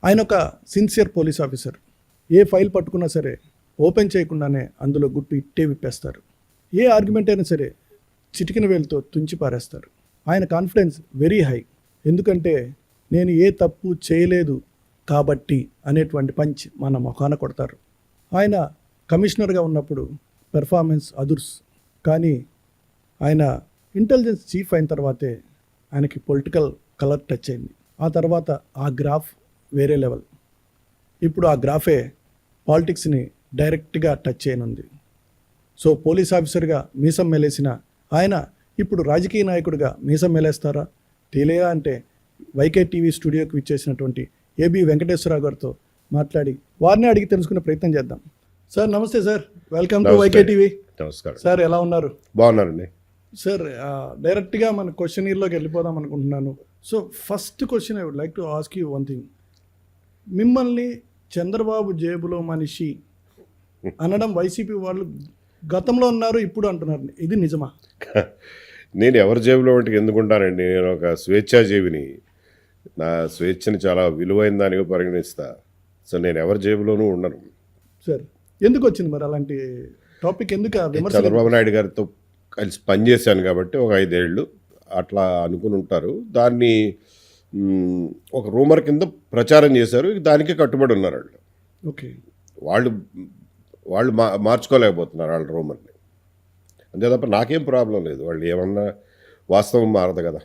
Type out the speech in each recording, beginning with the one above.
ఆయన ఒక sincere police officer. ఏ file పట్టుకున్నా సరే ఓపెన్ చేయకుండానే అందులో గుట్టు ఇట్టే విప్పేస్తారు. ఏ ఆర్గ్యుమెంట్ అయినా సరే చిటికిన వేలుతో తుంచి పారేస్తారు. ఆయన కాన్ఫిడెన్స్ వెరీ హై. ఎందుకంటే నేను ఏ తప్పు చేయలేదు కాబట్టి అనేటువంటి పంచ్ మన మొఖాన కొడతారు. ఆయన కమిషనర్గా ఉన్నప్పుడు పెర్ఫార్మెన్స్ అదుర్స్. కానీ ఆయన ఇంటెలిజెన్స్ చీఫ్ అయిన తర్వాతే ఆయనకి పొలిటికల్ కలర్ టచ్ అయింది. ఆ తర్వాత ఆ గ్రాఫ్ వేరే లెవెల్. ఇప్పుడు ఆ గ్రాఫే పాలిటిక్స్ని డైరెక్ట్గా టచ్ చేయనుంది. సో పోలీస్ ఆఫీసర్గా మీసం మెలేసిన ఆయన ఇప్పుడు రాజకీయ నాయకుడిగా మీసం మెలేస్తారా తెలియదా అంటే వైకే టీవీ స్టూడియోకి విచ్చేసినటువంటి ఏబి వెంకటేశ్వరరావు గారితో మాట్లాడి వారిని అడిగి తెలుసుకునే ప్రయత్నం చేద్దాం. సార్ నమస్తే sir, welcome to YK TV. నమస్కారం సార్, ఎలా ఉన్నారు? బాగున్నారండి. సార్, డైరెక్ట్గా మన క్వశ్చనీర్లోకి వెళ్ళిపోదాం అనుకుంటున్నాను. So first question I would like to ask you one thing. మిమ్మల్ని చంద్రబాబు జేబులో మనిషి అనడం వైసీపీ వాళ్ళు గతంలో ఉన్నారు, ఇప్పుడు అంటున్నారు. ఇది నిజమా? నేను ఎవరి జేబులో వాటికి ఎందుకుంటానండి. నేను ఒక స్వేచ్ఛాజీవిని. నా స్వేచ్ఛని చాలా విలువైన దానిగా పరిగణిస్తా. సో నేను ఎవరి జేబులోనూ ఉండను. సార్, ఎందుకు వచ్చింది మరి అలాంటి టాపిక్? ఎందుకు విమర్శ? చంద్రబాబు నాయుడు గారితో కలిసి పనిచేశాను కాబట్టి ఒక 5 ఏళ్ళు అట్లా అనుకుని ఉంటారు. దాన్ని ఒక రూమర్ కింద ప్రచారం చేశారు. దానికే కట్టుబడి ఉన్నారు వాళ్ళు. ఓకే, వాళ్ళు మార్చుకోలేకపోతున్నారు వాళ్ళ రూమర్ని. అంతే తప్ప నాకేం ప్రాబ్లం లేదు. వాళ్ళు ఏమన్నా వాస్తవం మారదు కదా.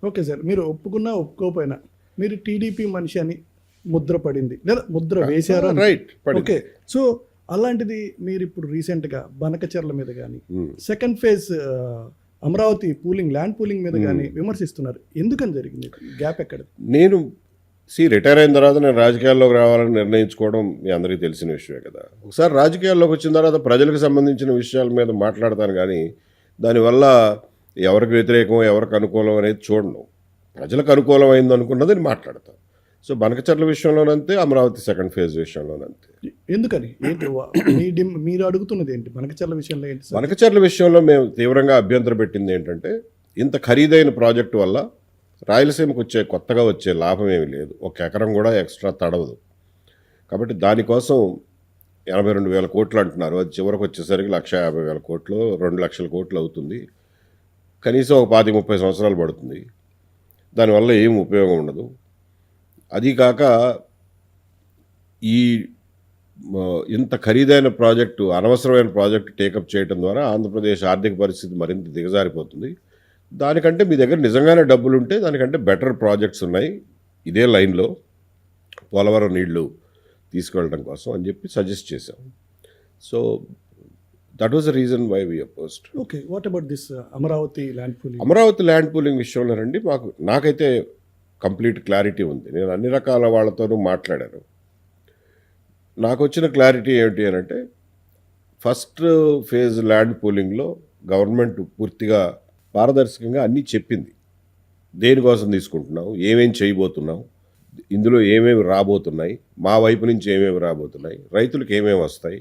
ఓకే సార్, మీరు ఒప్పుకున్నా ఒప్పుకోకపోయినా మీరు టీడీపీ మనిషి అని ముద్ర పడింది లేదా ముద్ర వేశారా? రైట్. ఓకే, సో అలాంటిది మీరు ఇప్పుడు రీసెంట్గా బనకచెర్ల మీద కానీ second phase Amaravati land pooling మీద కానీ విమర్శిస్తున్నారు. ఎందుకని జరిగింది? గ్యాప్ ఎక్కడ? నేను రిటైర్ అయిన తర్వాత నేను రాజకీయాల్లోకి రావాలని నిర్ణయించుకోవడం మీ అందరికీ తెలిసిన విషయమే కదా. ఒకసారి రాజకీయాల్లోకి వచ్చిన తర్వాత ప్రజలకు సంబంధించిన విషయాల మీద మాట్లాడతాను, కానీ దానివల్ల ఎవరికి వ్యతిరేకం ఎవరికి అనుకూలం అనేది చూడను. ప్రజలకు అనుకూలం అయింది అనుకున్నది నేను మాట్లాడతాను. సో బనకచెర్ల విషయంలోనంతే, అమరావతి సెకండ్ ఫేజ్ విషయంలోనంతే. ఎందుకని? ఏంటి మీరు అడుగుతున్నది ఏంటి బనకచెర్ల విషయంలో? ఏంటి బనకచెర్ల విషయంలో మేము తీవ్రంగా అభ్యంతరం పెట్టింది ఏంటంటే, ఇంత ఖరీదైన ప్రాజెక్టు వల్ల రాయలసీమకు కొత్తగా వచ్చే లాభం ఏమీ లేదు. 1 ఎకరం కూడా ఎక్స్ట్రా తడవదు. కాబట్టి దానికోసం 82,000 కోట్లు అంటున్నారు. అది చివరికి వచ్చేసరికి 1,50,000 కోట్లు, 2 లక్షల కోట్లు అవుతుంది. కనీసం ఒక 25-30 సంవత్సరాలు పడుతుంది. దానివల్ల ఏం ఉపయోగం ఉండదు. అది కాక ఇంత ఖరీదైన ప్రాజెక్టు, అనవసరమైన ప్రాజెక్టు టేకప్ చేయడం ద్వారా ఆంధ్రప్రదేశ్ ఆర్థిక పరిస్థితి మరింత దిగజారిపోతుంది. దానికంటే మీ దగ్గర నిజంగానే డబ్బులు ఉంటే దానికంటే బెటర్ ప్రాజెక్ట్స్ ఉన్నాయి ఇదే లైన్లో పోలవరం నీళ్లు తీసుకెళ్ళడం కోసం అని చెప్పి సజెస్ట్ చేశాం. So that was the reason why we opposed. Okay, what about this Amaravati land pooling? Amaravati land pooling విషయంలో రండి, నాకైతే కంప్లీట్ క్లారిటీ ఉంది. నేను అన్ని రకాల వాళ్ళతోనూ మాట్లాడాను. నాకు వచ్చిన క్లారిటీ ఏమిటి అని అంటే, ఫస్ట్ ఫేజ్ ల్యాండ్ పూలింగ్లో గవర్నమెంట్ పూర్తిగా పారదర్శకంగా అన్నీ చెప్పింది. దేనికోసం తీసుకుంటున్నావు, ఏమేమి చేయబోతున్నావు, ఇందులో ఏమేమి రాబోతున్నాయి, మా వైపు నుంచి ఏమేమి రాబోతున్నాయి, రైతులకు ఏమేమి వస్తాయి,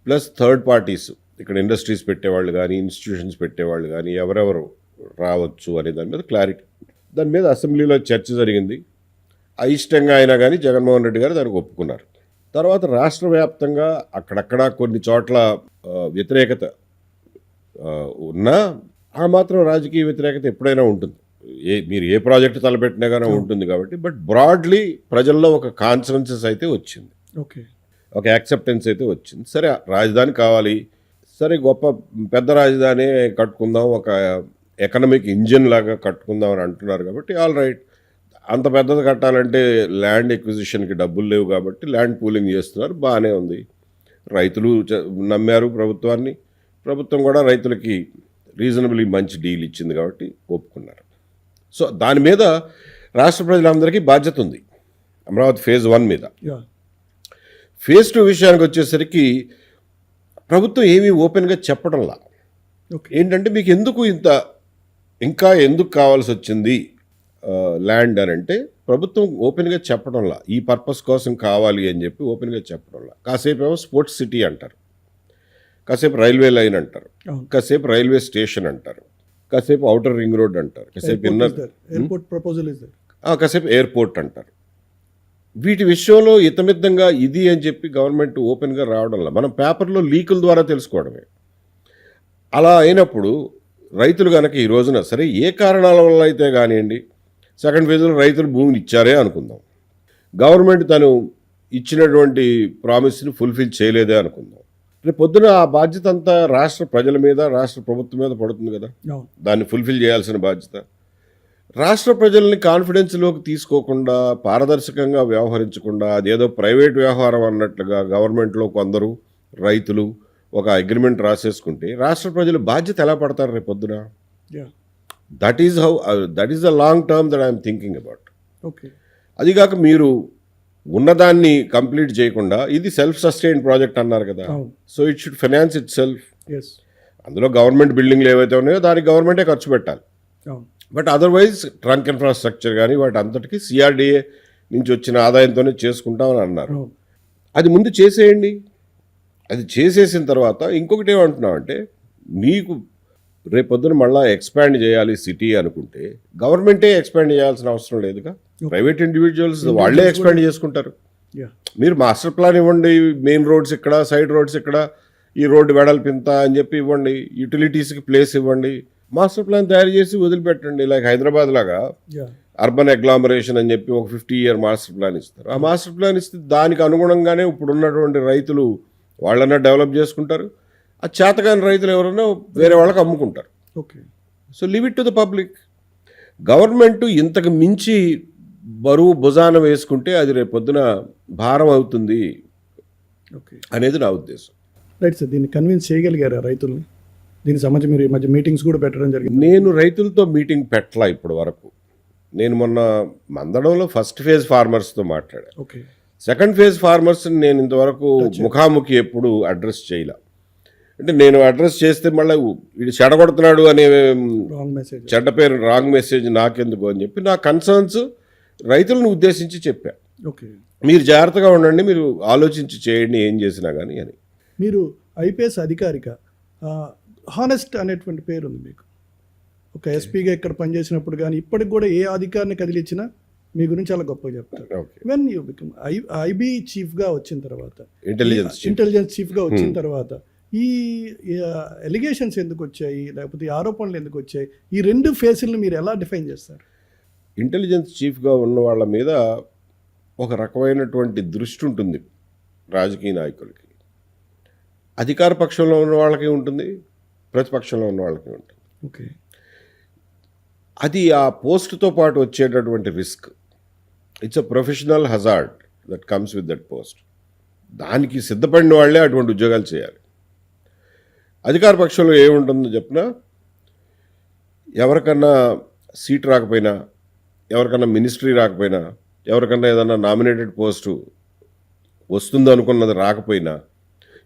ప్లస్ థర్డ్ పార్టీస్, ఇక్కడ ఇండస్ట్రీస్ పెట్టేవాళ్ళు కానీ ఇన్స్టిట్యూషన్స్ పెట్టేవాళ్ళు కానీ ఎవరెవరు రావచ్చు అనే దాని మీద క్లారిటీ. దాని మీద అసెంబ్లీలో చర్చ జరిగింది. అయిష్టంగా అయినా కానీ జగన్మోహన్ రెడ్డి గారు దానికి ఒప్పుకున్నారు. తర్వాత రాష్ట్ర వ్యాప్తంగా అక్కడక్కడ కొన్ని చోట్ల వ్యతిరేకత ఉన్నా ఆ మాత్రం రాజకీయ వ్యతిరేకత ఎప్పుడైనా ఉంటుంది. మీరు ఏ ప్రాజెక్టు తలపెట్టినా కానీ ఉంటుంది కాబట్టి. బట్ బ్రాడ్లీ ప్రజల్లో ఒక కాన్సెన్సస్ అయితే వచ్చింది. ఓకే, ఒక యాక్సెప్టెన్స్ అయితే వచ్చింది. సరే, రాజధాని కావాలి, సరే గొప్ప పెద్ద రాజధాని కట్టుకుందాం, ఒక ఎకనామిక్ ఇంజిన్ లాగా కట్టుకుందాం అని అంటున్నారు కాబట్టి ఆల్ రైట్. అంత పెద్దది కట్టాలంటే ల్యాండ్ ఎక్విజిషన్కి డబ్బులు లేవు కాబట్టి ల్యాండ్ పూలింగ్ చేస్తున్నారు, బాగానే ఉంది. రైతులు నమ్మారు ప్రభుత్వాన్ని, ప్రభుత్వం కూడా రైతులకి రీజనబుల్లీ మంచి డీల్ ఇచ్చింది కాబట్టి ఒప్పుకున్నారు. సో దాని మీద రాష్ట్ర ప్రజలందరికీ బాధ్యత ఉంది అమరావతి ఫేజ్ 1 మీద. ఫేజ్ 2 విషయానికి వచ్చేసరికి ప్రభుత్వం ఏమీ ఓపెన్గా చెప్పడంలా. ఏంటంటే మీకు ఇంకా ఎందుకు కావాల్సి వచ్చింది ల్యాండ్ అని అంటే ప్రభుత్వం ఓపెన్గా చెప్పడంలా. ఈ పర్పస్ కోసం కావాలి అని చెప్పి ఓపెన్గా చెప్పడంలా. కాసేపు ఏమో స్పోర్ట్స్ సిటీ అంటారు, కాసేపు రైల్వే లైన్ అంటారు, కాసేపు రైల్వే స్టేషన్ అంటారు, కాసేపు అవుటర్ రింగ్ రోడ్ అంటారు, కాసేపు కాసేపు ఎయిర్పోర్ట్ అంటారు. వీటి విషయంలో ఇతమిద్దంగా ఇది అని చెప్పి గవర్నమెంట్ ఓపెన్గా రావడంలో మనం పేపర్లో లీకుల ద్వారా తెలుసుకోవడమే. అలా అయినప్పుడు రైతులు కనుక ఈ రోజున సరే ఏ కారణాల వల్ల అయితే కానివ్వండి సెకండ్ ఫేజ్లో రైతులు భూమిని ఇచ్చారే అనుకుందాం, గవర్నమెంట్ తను ఇచ్చినటువంటి ప్రామిస్ని ఫుల్ఫిల్ చేయలేదే అనుకుందాం, రేపు పొద్దున ఆ బాధ్యత అంతా రాష్ట్ర ప్రజల మీద రాష్ట్ర ప్రభుత్వం మీద పడుతుంది కదా. అవును. దాన్ని ఫుల్ఫిల్ చేయాల్సిన బాధ్యత రాష్ట్ర ప్రజల్ని కాన్ఫిడెన్స్లోకి తీసుకోకుండా పారదర్శకంగా వ్యవహరించకుండా అదేదో ప్రైవేట్ వ్యవహారం అన్నట్లుగా గవర్నమెంట్లో కొందరు రైతులు ఒక అగ్రిమెంట్ రాసేసుకుంటే రాష్ట్ర ప్రజలు బాధ్యత ఎలా పడతారు రేపు పొద్దున? Yeah. That is the long term that I'm thinking about. Okay. అదిగాక మీరు ఉన్నదాన్ని కంప్లీట్ చేయకుండా ఇది సెల్ఫ్ సస్టైన్ ప్రాజెక్ట్ అన్నారు కదా, అవును. So it should finance itself. Yes. అందులో గవర్నమెంట్ బిల్డింగ్లు ఏవైతే ఉన్నాయో దానికి గవర్నమెంటే ఖర్చు పెట్టాలి. అవును. బట్ అదర్వైజ్ ట్రంక్ ఇన్ఫ్రాస్ట్రక్చర్ కానీ వాటి అంతటికి సిఆర్డిఏ నుంచి వచ్చిన ఆదాయంతోనే చేసుకుంటామని అన్నారు. అవును. అది ముందు చేసేయండి. అది చేసేసిన తర్వాత ఇంకొకటి ఏమంటున్నామంటే మీకు రేపొద్దున మళ్ళీ ఎక్స్పాండ్ చేయాలి సిటీ అనుకుంటే గవర్నమెంటే ఎక్స్పాండ్ చేయాల్సిన అవసరం లేదుగా, ప్రైవేట్ ఇండివిజువల్స్ వాళ్ళే ఎక్స్పాండ్ చేసుకుంటారు. Yeah. మీరు మాస్టర్ ప్లాన్ ఇవ్వండి, మెయిన్ రోడ్స్ ఇక్కడ, సైడ్ రోడ్స్ ఇక్కడ, ఈ రోడ్డు వెడల్పింత అని చెప్పి ఇవ్వండి, యూటిలిటీస్కి ప్లేస్ ఇవ్వండి, మాస్టర్ ప్లాన్ తయారు చేసి వదిలిపెట్టండి. లైక్ హైదరాబాద్ లాగా Yeah. అర్బన్ అగ్లామరేషన్ అని చెప్పి ఒక 50-year మాస్టర్ ప్లాన్ ఇస్తారు. ఆ మాస్టర్ ప్లాన్ ఇస్తే దానికి అనుగుణంగానే ఇప్పుడు ఉన్నటువంటి రైతులు వాళ్ళన్నా డెవలప్ చేసుకుంటారు, ఆ చేతకాని రైతులు ఎవరైనా వేరే వాళ్ళకి అమ్ముకుంటారు. Okay. So leave it to the public. Government ఇంతకు మించి బరువు భుజాన వేసుకుంటే అది రేపు పొద్దున భారం అవుతుంది ఓకే. అనేది నా ఉద్దేశం. రైట్ సార్, దీన్ని కన్విన్స్ చేయగలిగారా రైతుల్ని? దీనికి సంబంధించి మీరు ఈ మధ్య మీటింగ్స్ కూడా పెట్టడం జరిగింది. నేను రైతులతో మీటింగ్ పెట్టలా ఇప్పటి వరకు. నేను మొన్న మందడంలో ఫస్ట్ ఫేజ్ ఫార్మర్స్తో మాట్లాడాను. ఓకే. సెకండ్ ఫేజ్ ఫార్మర్స్ని నేను ఇంతవరకు ముఖాముఖి ఎప్పుడు అడ్రస్ చేయలే. అంటే నేను అడ్రస్ చేస్తే మళ్ళీ వీడు చెడగొడుతున్నాడు అనే రాంగ్ మెసేజ్, చెడ్డ పేరు, రాంగ్ మెసేజ్ నాకెందుకు అని చెప్పి నా కన్సర్న్స్ రైతులను ఉద్దేశించి చెప్పా. ఓకే. మీరు జాగ్రత్తగా ఉండండి, మీరు ఆలోచించి చేయండి ఏం చేసినా కానీ అని. మీరు ఐపీఎస్ అధికారిగా హానెస్ట్ అనేటువంటి పేరు ఉంది మీకు. ఒక ఎస్పీగా ఇక్కడ పనిచేసినప్పుడు కానీ ఇప్పటికి కూడా ఏ అధికారిని కదిలిచ్చినా మీ గురించి చాలా గొప్పగా చెప్తారు. Okay. When you become IB చీఫ్గా వచ్చిన తర్వాత, ఇంటెలిజెన్స్ చీఫ్గా వచ్చిన తర్వాత ఈ ఎలిగేషన్స్ ఎందుకు వచ్చాయి, లేకపోతే ఈ ఆరోపణలు ఎందుకు వచ్చాయి? ఈ రెండు ఫేసులను మీరు ఎలా డిఫైన్ చేస్తారు? ఇంటెలిజెన్స్ చీఫ్గా ఉన్న వాళ్ళ మీద ఒక రకమైనటువంటి దృష్టి ఉంటుంది రాజకీయ నాయకులకి. అధికార పక్షంలో ఉన్న వాళ్ళకి ఉంటుంది, ప్రతిపక్షంలో ఉన్న వాళ్ళకి ఉంటుంది. ఓకే. అది ఆ పోస్ట్తో పాటు వచ్చేటటువంటి risk. It's a professional hazard that comes with that post. దానికి సిద్ధపడిన వాళ్ళే అటువంటి ఉద్యోగాలు చేయాలి. అధికార పక్షంలో ఏముంటుందో చెప్పినా, ఎవరికన్నా సీట్ రాకపోయినా, ఎవరికన్నా మినిస్ట్రీ రాకపోయినా, ఎవరికన్నా ఏదన్నా నామినేటెడ్ పోస్టు వస్తుందో అనుకున్నది రాకపోయినా,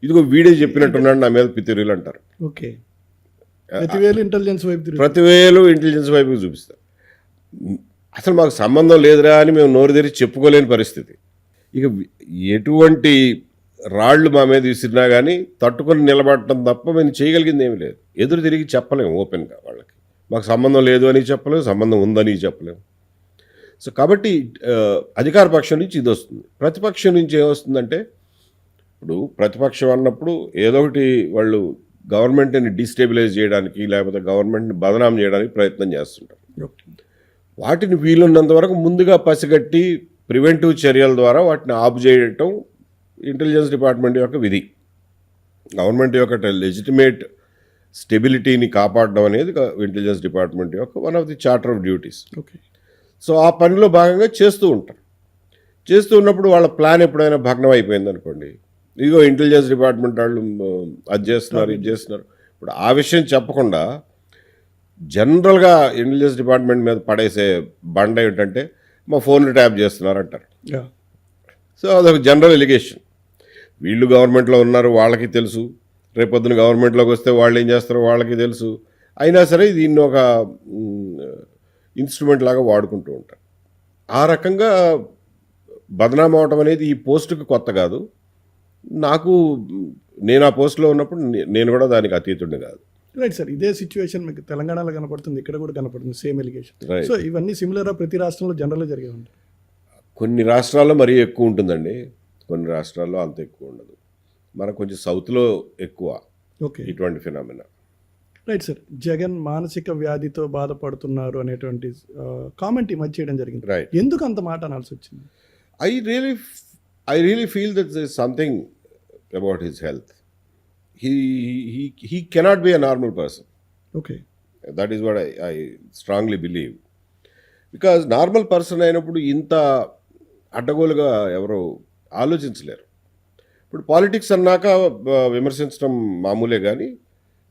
ఇదిగో వీడే చెప్పినట్టున్నాడు నా మీద పితిరీలు అంటారు. ఓకే. ప్రతివేలు ఇంటెలిజెన్స్ వైపు, ప్రతివేలు ఇంటెలిజెన్స్ వైపు చూపిస్తారు. అసలు మాకు సంబంధం లేదురా అని మేము నోరు తెరిచి చెప్పుకోలేని పరిస్థితి. ఇక ఎటువంటి రాళ్ళు మా మీద విసిరినా కానీ తట్టుకొని నిలబడటం తప్ప మేము చేయగలిగింది ఏమీ లేదు. ఎదురు తిరిగి చెప్పలేము ఓపెన్గా వాళ్ళకి. మాకు సంబంధం లేదు అని చెప్పలేము, సంబంధం ఉందని చెప్పలేము. సో కాబట్టి అధికార పక్షం నుంచి ఇది వస్తుంది. ప్రతిపక్షం నుంచి ఏమొస్తుందంటే, ఇప్పుడు ప్రతిపక్షం అన్నప్పుడు ఏదో ఒకటి వాళ్ళు గవర్నమెంట్ని డిస్టెబిలైజ్ చేయడానికి లేకపోతే గవర్నమెంట్ని బదనాం చేయడానికి ప్రయత్నం చేస్తుంటారు. వాటిని వీలున్నంత వరకు ముందుగా పసిగట్టి ప్రివెంటివ్ చర్యల ద్వారా వాటిని ఆపు చేయటం ఇంటెలిజెన్స్ డిపార్ట్మెంట్ యొక్క విధి. గవర్నమెంట్ యొక్క లెజిటిమేట్ స్టెబిలిటీని కాపాడడం అనేది ఇంటెలిజెన్స్ డిపార్ట్మెంట్ యొక్క one of the charter of duties. Okay. So ఆ పనిలో భాగంగా చేస్తూ ఉంటారు. చేస్తూ ఉన్నప్పుడు వాళ్ళ ప్లాన్ ఎప్పుడైనా భగ్నం అయిపోయింది అనుకోండి, ఇదిగో ఇంటెలిజెన్స్ డిపార్ట్మెంట్ వాళ్ళు అది చేస్తున్నారు, ఇది చేస్తున్నారు. ఇప్పుడు ఆ విషయం చెప్పకుండా జనరల్గా ఇంటెలిజెన్స్ డిపార్ట్మెంట్ మీద పడేసే బండ ఏంటంటే మా ఫోన్లు ట్యాప్ చేస్తున్నారు అంటారు. సో అదొక జనరల్ ఎలిగేషన్. వీళ్ళు గవర్నమెంట్లో ఉన్నారు, వాళ్ళకి తెలుసు, రేపొద్దున గవర్నమెంట్లోకి వస్తే వాళ్ళు ఏం చేస్తారో వాళ్ళకి తెలుసు. అయినా సరే దీన్ని ఒక ఇన్స్ట్రుమెంట్ లాగా వాడుకుంటూ ఉంటారు. ఆ రకంగా బదనాం అవటం అనేది ఈ పోస్టుకి కొత్త కాదు. నేను ఆ పోస్టులో ఉన్నప్పుడు నేను కూడా దానికి అతీతుడిని కాదు. రైట్ సార్, ఇదే సిచ్యువేషన్ మీకు తెలంగాణలో కనపడుతుంది, ఇక్కడ కూడా కనపడుతుంది, సేమ్ ఎలిగేషన్. సో ఇవన్నీ సిమిలర్గా ప్రతి రాష్ట్రంలో జనరల్గా జరిగే ఉంటాయి. కొన్ని రాష్ట్రాల్లో మరీ ఎక్కువ ఉంటుందండి, కొన్ని రాష్ట్రాల్లో అంత ఎక్కువ ఉండదు. మనకు కొంచెం సౌత్లో ఎక్కువ ఓకే. ఇటువంటి ఫినామినా. Right sir. జగన్ మానసిక వ్యాధితో బాధపడుతున్నారు అనేటువంటి కామెంట్ ఈ మధ్య చేయడం జరిగింది. Right. ఎందుకు అంత మాట అనాల్సి వచ్చింది? I really feel that there's something about his health. He cannot be a normal person. Okay. That is what I strongly believe. Because normal person అయినప్పుడు ఇంత అడ్డగోలుగా ఎవరు ఆలోచించలేరు. ఇప్పుడు పాలిటిక్స్ అన్నాక విమర్శించడం మామూలే, కానీ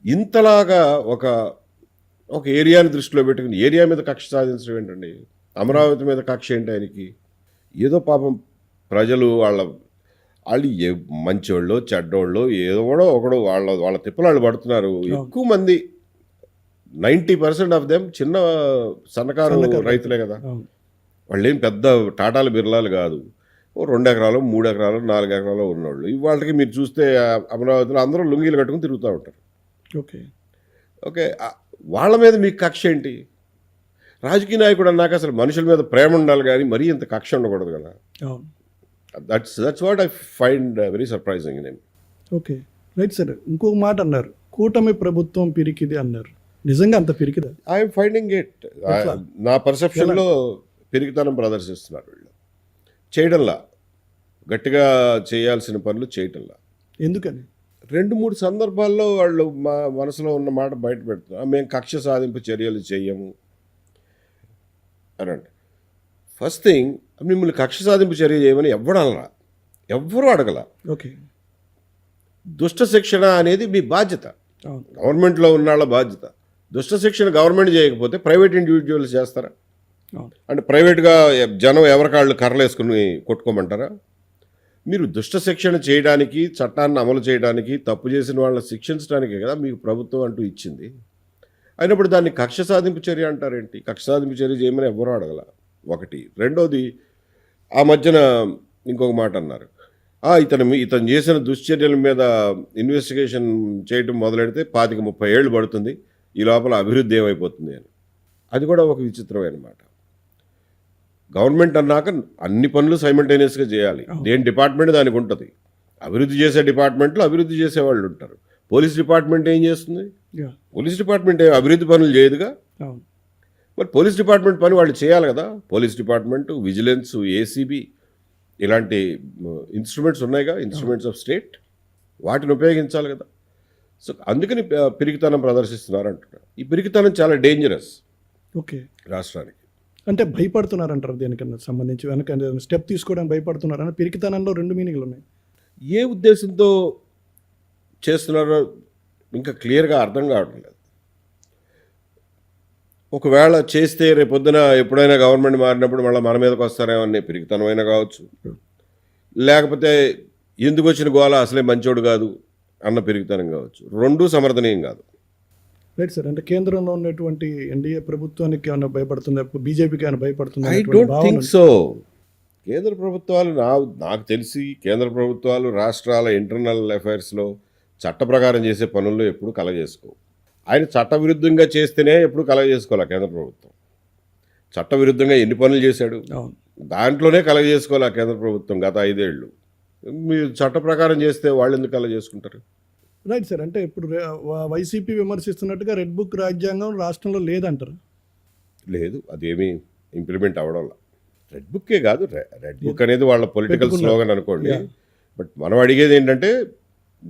ఇంతలాగా ఒక ఏరియాని దృష్టిలో పెట్టుకుని ఏరియా మీద కక్ష సాధించడం ఏంటండి? అమరావతి మీద కక్ష ఏంటి ఆయనకి? ఏదో పాపం ప్రజలు వాళ్ళు మంచోళ్ళు చెడ్డోళ్ళు ఏదో కూడా ఒకడు వాళ్ళ తిప్పలు వాళ్ళు పడుతున్నారు. ఎక్కువ మంది 90% ఆఫ్ దెమ్ సన్నకారు రైతులే కదా. అవును. వాళ్ళు ఏం పెద్ద టాటాలు బిర్లాలు కాదు. 2 ఎకరాలు 3 ఎకరాలు 4 ఎకరాలు ఉన్నవాళ్ళు. ఇవాళకి మీరు చూస్తే అమరావతిలో అందరూ లుంగీలు కట్టుకుని తిరుగుతూ ఉంటారు. ఓకే. ఓకే, వాళ్ళ మీద మీకు కక్ష ఏంటి? రాజకీయ నాయకుడు అన్నాక అసలు మనుషుల మీద ప్రేమ ఉండాలి, కానీ మరీ ఇంత కక్ష ఉండకూడదు కదా. అవును. That's what I find very surprising in him. Okay. Right sir. ఇంకొక మాట అన్నారు, కూటమి ప్రభుత్వం పిరికిది అన్నారు. నిజంగా అంత పిరికిదా? I'm finding it. నా పర్సెప్షన్లో పెరిగితనం ప్రదర్శిస్తున్నారు వీళ్ళు. చేయడంలా, గట్టిగా చేయాల్సిన పనులు చేయటంలా. ఎందుకని? 2-3 సందర్భాల్లో వాళ్ళు మా మనసులో ఉన్న మాట బయట పెడుతున్నారు. మేము కక్ష సాధింపు చర్యలు చేయము అని అంటే, ఫస్ట్ థింగ్, మిమ్మల్ని కక్ష సాధింపు చర్య చేయమని ఎవ్వరూ అడగల. ఓకే. దుష్ట శిక్షణ అనేది మీ బాధ్యత, అవును. గవర్నమెంట్లో ఉన్న వాళ్ళ బాధ్యత. దుష్ట శిక్షణ గవర్నమెంట్ చేయకపోతే ప్రైవేట్ ఇండివిజువల్స్ చేస్తారా? అవును. అంటే ప్రైవేట్గా జనం ఎవరికాళ్ళు కర్రలు వేసుకుని కొట్టుకోమంటారా? మీరు దుష్ట శిక్షణ చేయడానికి, చట్టాన్ని అమలు చేయడానికి, తప్పు చేసిన వాళ్ళని శిక్షించడానికే కదా మీకు ప్రభుత్వం అంటూ ఇచ్చింది. అయినప్పుడు దాన్ని కక్ష సాధింపు చర్య అంటారేంటి? కక్ష సాధింపు చర్య చేయమని ఎవరూ అడగల, ఒకటి. రెండోది, ఆ మధ్యన ఇంకొక మాట అన్నారు, ఇతను చేసిన దుశ్చర్యల మీద ఇన్వెస్టిగేషన్ చేయటం మొదలెడితే 25-30 ఏళ్ళు పడుతుంది, ఈ లోపల అభివృద్ధి ఏమైపోతుంది అని. అది కూడా ఒక విచిత్రమైన మాట. గవర్నమెంట్ అన్నాక అన్ని పనులు సైమల్టేనియస్గా చేయాలి. దేని డిపార్ట్మెంట్ దానికి ఉంటుంది. అభివృద్ధి చేసే డిపార్ట్మెంట్లో అభివృద్ధి చేసేవాళ్ళు ఉంటారు. పోలీస్ డిపార్ట్మెంట్ ఏం చేస్తుంది? పోలీస్ డిపార్ట్మెంట్ అభివృద్ధి పనులు చేయదుగా. మరి పోలీస్ డిపార్ట్మెంట్ పని వాళ్ళు చేయాలి కదా. పోలీస్ డిపార్ట్మెంటు, విజిలెన్స్, ఏసీబీ ఇలాంటి ఇన్స్ట్రుమెంట్స్ ఉన్నాయిగా, ఇన్స్ట్రుమెంట్స్ ఆఫ్ స్టేట్, వాటిని ఉపయోగించాలి కదా. సో అందుకని పిరికితనం ప్రదర్శిస్తున్నారు అంటున్నారు. ఈ పిరికితనం చాలా డేంజరస్. ఓకే. రాష్ట్రానికి. అంటే భయపడుతున్నారంటారు దేనికన్నా సంబంధించి, వెనక స్టెప్ తీసుకోవడానికి భయపడుతున్నారని. పిరికితనంలో 2 మీనింగ్లు ఉన్నాయి. ఏ ఉద్దేశంతో చేస్తున్నారో ఇంకా క్లియర్గా అర్థం కావడం లేదు. ఒకవేళ చేస్తే రేపొద్దున ఎప్పుడైనా గవర్నమెంట్ మారినప్పుడు మళ్ళీ మన మీదకి వస్తారేమో అనే పిరికితనమైనా కావచ్చు, లేకపోతే ఎందుకు వచ్చిన గోల అసలే మంచోడు కాదు అన్న పెరుగుతనం కావచ్చు. 2 సమర్థనీయం కాదు. Right sir. అంటే కేంద్రంలో ఉన్నటువంటి ఎన్డీఏ ప్రభుత్వానికి ఏమైనా భయపడుతుందా, బీజేపీకి ఏమైనా భయపడుతుందా? I don't think so. కేంద్ర ప్రభుత్వాలు నాకు తెలిసి కేంద్ర ప్రభుత్వాలు రాష్ట్రాల ఇంటర్నల్ అఫైర్స్లో చట్ట ప్రకారం చేసే పనుల్లో ఎప్పుడు కలగజేసుకోవు. ఆయన చట్టవిరుద్ధంగా చేస్తేనే ఎప్పుడు కలగజేసుకోవాలి. కేంద్ర ప్రభుత్వం చట్టవిరుద్ధంగా ఎన్ని పనులు చేశాడు, దాంట్లోనే కలగజేసుకోవాలి కేంద్ర ప్రభుత్వం గత 5 ఏళ్ళు. మీరు చట్ట ప్రకారం చేస్తే వాళ్ళు ఎందుకు కలగజేసుకుంటారు? Right sir. అంటే ఇప్పుడు వైసీపీ విమర్శిస్తున్నట్టుగా రెడ్ బుక్ రాజ్యాంగం రాష్ట్రంలో లేదంటారు. లేదు, అదేమీ ఇంప్లిమెంట్ అవ్వడంలా. రెడ్ బుక్కే కాదు, రెడ్ బుక్ అనేది వాళ్ళ పొలిటికల్ స్లోగన్ అనుకోండి. బట్ మనం అడిగేది ఏంటంటే,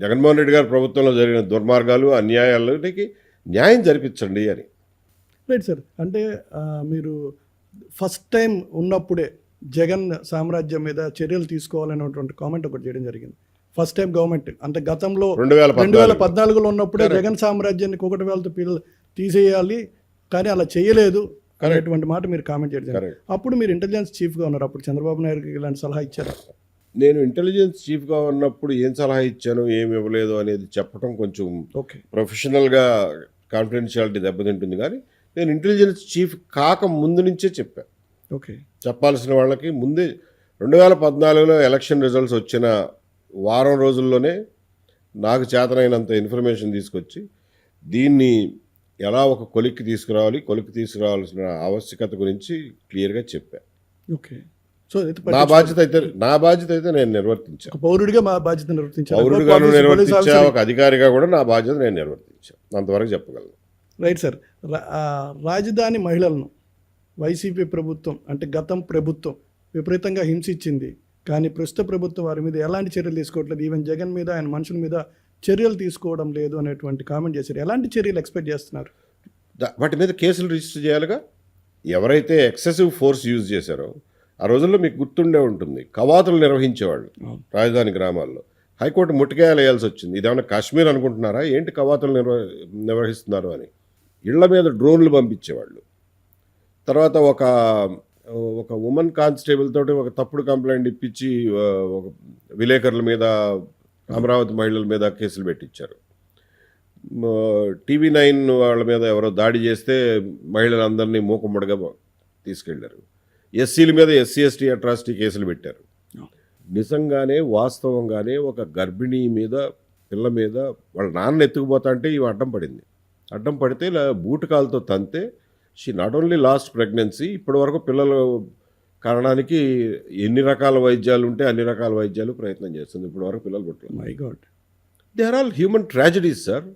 జగన్మోహన్ రెడ్డి గారి ప్రభుత్వంలో జరిగిన దుర్మార్గాలు, అన్యాయాలకి న్యాయం జరిపించండి అని. Right sir. అంటే మీరు ఫస్ట్ టైం ఉన్నప్పుడే జగన్ సామ్రాజ్యం మీద చర్యలు తీసుకోవాలనేటువంటి కామెంట్ ఒకటి చేయడం జరిగింది. ఫస్ట్ టైం గవర్నమెంట్ అంటే గతంలో 2014లో ఉన్నప్పుడే జగన్ సామ్రాజ్యాన్ని ఒకటి వేలతో తీసేయాలి, కానీ అలా చేయలేదు అనేటువంటి మాట మీరు కామెంట్ చేయడం. అప్పుడు మీరు ఇంటెలిజెన్స్ చీఫ్గా ఉన్నారు. అప్పుడు చంద్రబాబు నాయుడుకి ఇలాంటి సలహా ఇచ్చారు. నేను ఇంటెలిజెన్స్ చీఫ్గా ఉన్నప్పుడు ఏం సలహా ఇచ్చాను, ఏమి ఇవ్వలేదు అనేది చెప్పడం కొంచెం ప్రొఫెషనల్గా కాన్ఫిడెన్షియాలిటీ దెబ్బతింటుంది. కానీ నేను ఇంటెలిజెన్స్ చీఫ్ కాక ముందు నుంచే చెప్పాను. ఓకే. చెప్పాల్సిన వాళ్ళకి ముందే 2014లో ఎలక్షన్ రిజల్ట్స్ వచ్చిన వారం రోజుల్లోనే నాకు చేతనైనంత ఇన్ఫర్మేషన్ తీసుకొచ్చి దీన్ని ఎలా ఒక కొలిక్కి తీసుకురావాల్సిన ఆవశ్యకత గురించి క్లియర్గా చెప్పాను. ఓకే. సో అయితే నా బాధ్యత అయితే నేను నిర్వర్తించాను. ఒక పౌరుడిగా మా బాధ్యత నిర్వర్తించారు. పౌరుడిగాను పోలీస్ నిర్వర్తించా, ఆఫీసర్. ఒక అధికారిగా కూడా నా బాధ్యత నేను నిర్వర్తించాను. అంతవరకు చెప్పగలను. Right sir. రాజధాని మహిళలను వైసీపీ ప్రభుత్వం అంటే గతం ప్రభుత్వం విపరీతంగా హింసించింది. కానీ ప్రస్తుత ప్రభుత్వం వారి మీద ఎలాంటి చర్యలు తీసుకోవట్లేదు. ఈవెన్ జగన్ మీద ఆయన మనుషుల మీద చర్యలు తీసుకోవడం లేదు అనేటువంటి కామెంట్ చేశారు. ఎలాంటి చర్యలు ఎక్స్పెక్ట్ చేస్తున్నారు? వాటి మీద కేసులు రిజిస్టర్ చేయాలిగా. ఎవరైతే ఎక్సెసివ్ ఫోర్స్ యూజ్ చేశారో ఆ రోజుల్లో మీకు గుర్తుండే ఉంటుంది, కవాతులు నిర్వహించేవాళ్ళు రాజధాని గ్రామాల్లో. హైకోర్టు ముట్టికాయలు వేయాల్సి వచ్చింది. ఇదేమన్నా కాశ్మీర్ అనుకుంటున్నారా ఏంటి కవాతులు నిర్వహిస్తున్నారు అని. ఇళ్ల మీద డ్రోన్లు పంపించేవాళ్ళు. తర్వాత ఒక ఉమెన్ కానిస్టేబుల్ తోటి ఒక తప్పుడు కంప్లైంట్ ఇప్పించి ఒక విలేకరుల మీద, అమరావతి మహిళల మీద కేసులు పెట్టించారు. TV9 వాళ్ళ మీద ఎవరో దాడి చేస్తే మహిళలందరినీ మూకుమ్మడిగా తీసుకెళ్లారు. ఎస్సీల మీద SC/ST అట్రాసిటీ కేసులు పెట్టారు. నిజంగానే వాస్తవంగానే ఒక గర్భిణీ మీద, పిల్ల మీద వాళ్ళ నాన్న ఎత్తుకుపోతా అంటే ఇవి అడ్డం పడింది. అడ్డం పడితే ఇలా బూటకాలతో తంతే she not only last pregnancy, ఇప్పటి వరకు పిల్లలు కారణానికి ఎన్ని రకాల వైద్యాలు ఉంటే అన్ని రకాల వైద్యాలు ప్రయత్నం చేస్తుంది. ఇప్పటి వరకు పిల్లలు పుట్టలేదు. My god, they are all human tragedies sir.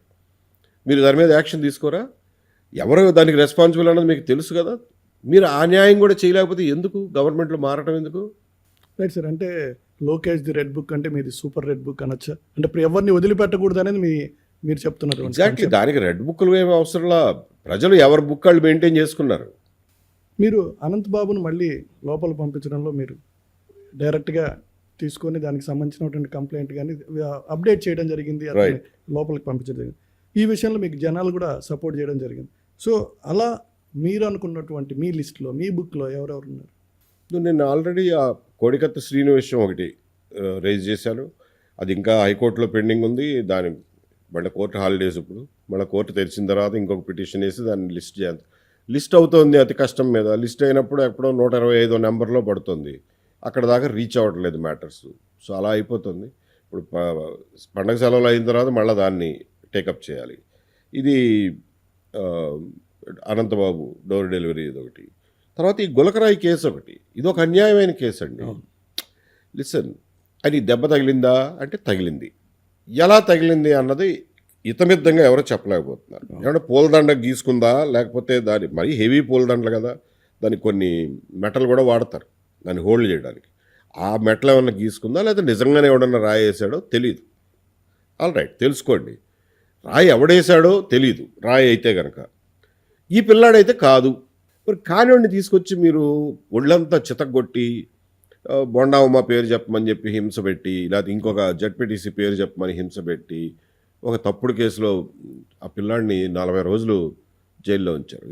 మీరు దాని మీద యాక్షన్ తీసుకోరా? ఎవరు దానికి రెస్పాన్సిబుల్ అన్నది మీకు తెలుసు కదా. మీరు ఆ న్యాయం కూడా చేయలేకపోతే ఎందుకు గవర్నమెంట్లో మారటం ఎందుకు? Right sir. అంటే లోకేష్ ది రెడ్ బుక్ అంటే మీది సూపర్ రెడ్ బుక్ అనొచ్చా? అంటే ఇప్పుడు ఎవరిని వదిలిపెట్టకూడదు అనేది మీరు చెప్తున్నారు. ఎగ్జాక్ట్లీ. దానికి రెడ్ బుక్లు ఏమి అవసరంలా. ప్రజలు ఎవరి బుక్ వాళ్ళు మెయింటైన్ చేసుకున్నారు. మీరు అనంత్ బాబును మళ్ళీ లోపల పంపించడంలో మీరు డైరెక్ట్గా తీసుకొని దానికి సంబంధించినటువంటి కంప్లైంట్ కానీ అప్డేట్ చేయడం జరిగింది, అతన్ని లోపలికి పంపించడం జరిగింది. ఈ విషయంలో మీకు జనాలు కూడా సపోర్ట్ చేయడం జరిగింది. సో అలా మీరు అనుకున్నటువంటి మీ లిస్ట్లో, మీ బుక్లో ఎవరెవరు ఉన్నారు? నేను ఆల్రెడీ ఆ కోడికత్త శ్రీను విషయం ఒకటి రైజ్ చేశాను. అది ఇంకా హైకోర్టులో పెండింగ్ ఉంది. దాని మళ్ళీ కోర్టు హాలిడేస్, ఇప్పుడు మళ్ళీ కోర్టు తెరిచిన తర్వాత ఇంకొక పిటిషన్ వేసి దాన్ని లిస్ట్ చేయాలి. లిస్ట్ అవుతుంది అతి కష్టం మీద. లిస్ట్ అయినప్పుడు ఎప్పుడో 125 నెంబర్లో పడుతుంది. అక్కడ దాకా రీచ్ అవ్వట్లేదు మ్యాటర్స్. సో అలా అయిపోతుంది. ఇప్పుడు పండగ సెలవులు అయిన తర్వాత మళ్ళీ దాన్ని టేకప్ చేయాలి. ఇది అనంతబాబు డోర్ డెలివరీ ఇదొకటి. తర్వాత ఈ గులకరాయి కేసు ఒకటి. ఇది ఒక అన్యాయమైన కేసు అండి. లిసన్, అది దెబ్బ తగిలిందా అంటే తగిలింది. ఎలా తగిలింది అన్నది ఇతమిద్దంగా ఎవరో చెప్పలేకపోతున్నారు. ఏమన్నా పూలదండ గీసుకుందా, లేకపోతే దాని మరీ హెవీ పూలదండలు కదా, దానికి కొన్ని మెటల్ కూడా వాడతారు దాన్ని హోల్డ్ చేయడానికి. ఆ మెటల్ ఏమన్నా గీసుకుందా, లేదా నిజంగానే ఎవడన్నా రాయి వేసాడో తెలియదు. ఆల్ రైట్, తెలుసుకోండి. రాయి ఎవడేసాడో తెలీదు, రాయి అయితే కనుక. ఈ పిల్లాడైతే కాదు. మరి కానివాడిని తీసుకొచ్చి మీరు ఒళ్ళంతా చితగొట్టి బొండావమ్మ పేరు చెప్పమని చెప్పి హింస పెట్టి, లేకపోతే ఇంకొక జడ్పీటీసీ పేరు చెప్పమని హింస పెట్టి, ఒక తప్పుడు కేసులో ఆ పిల్లాడిని 40 రోజులు జైల్లో ఉంచారు.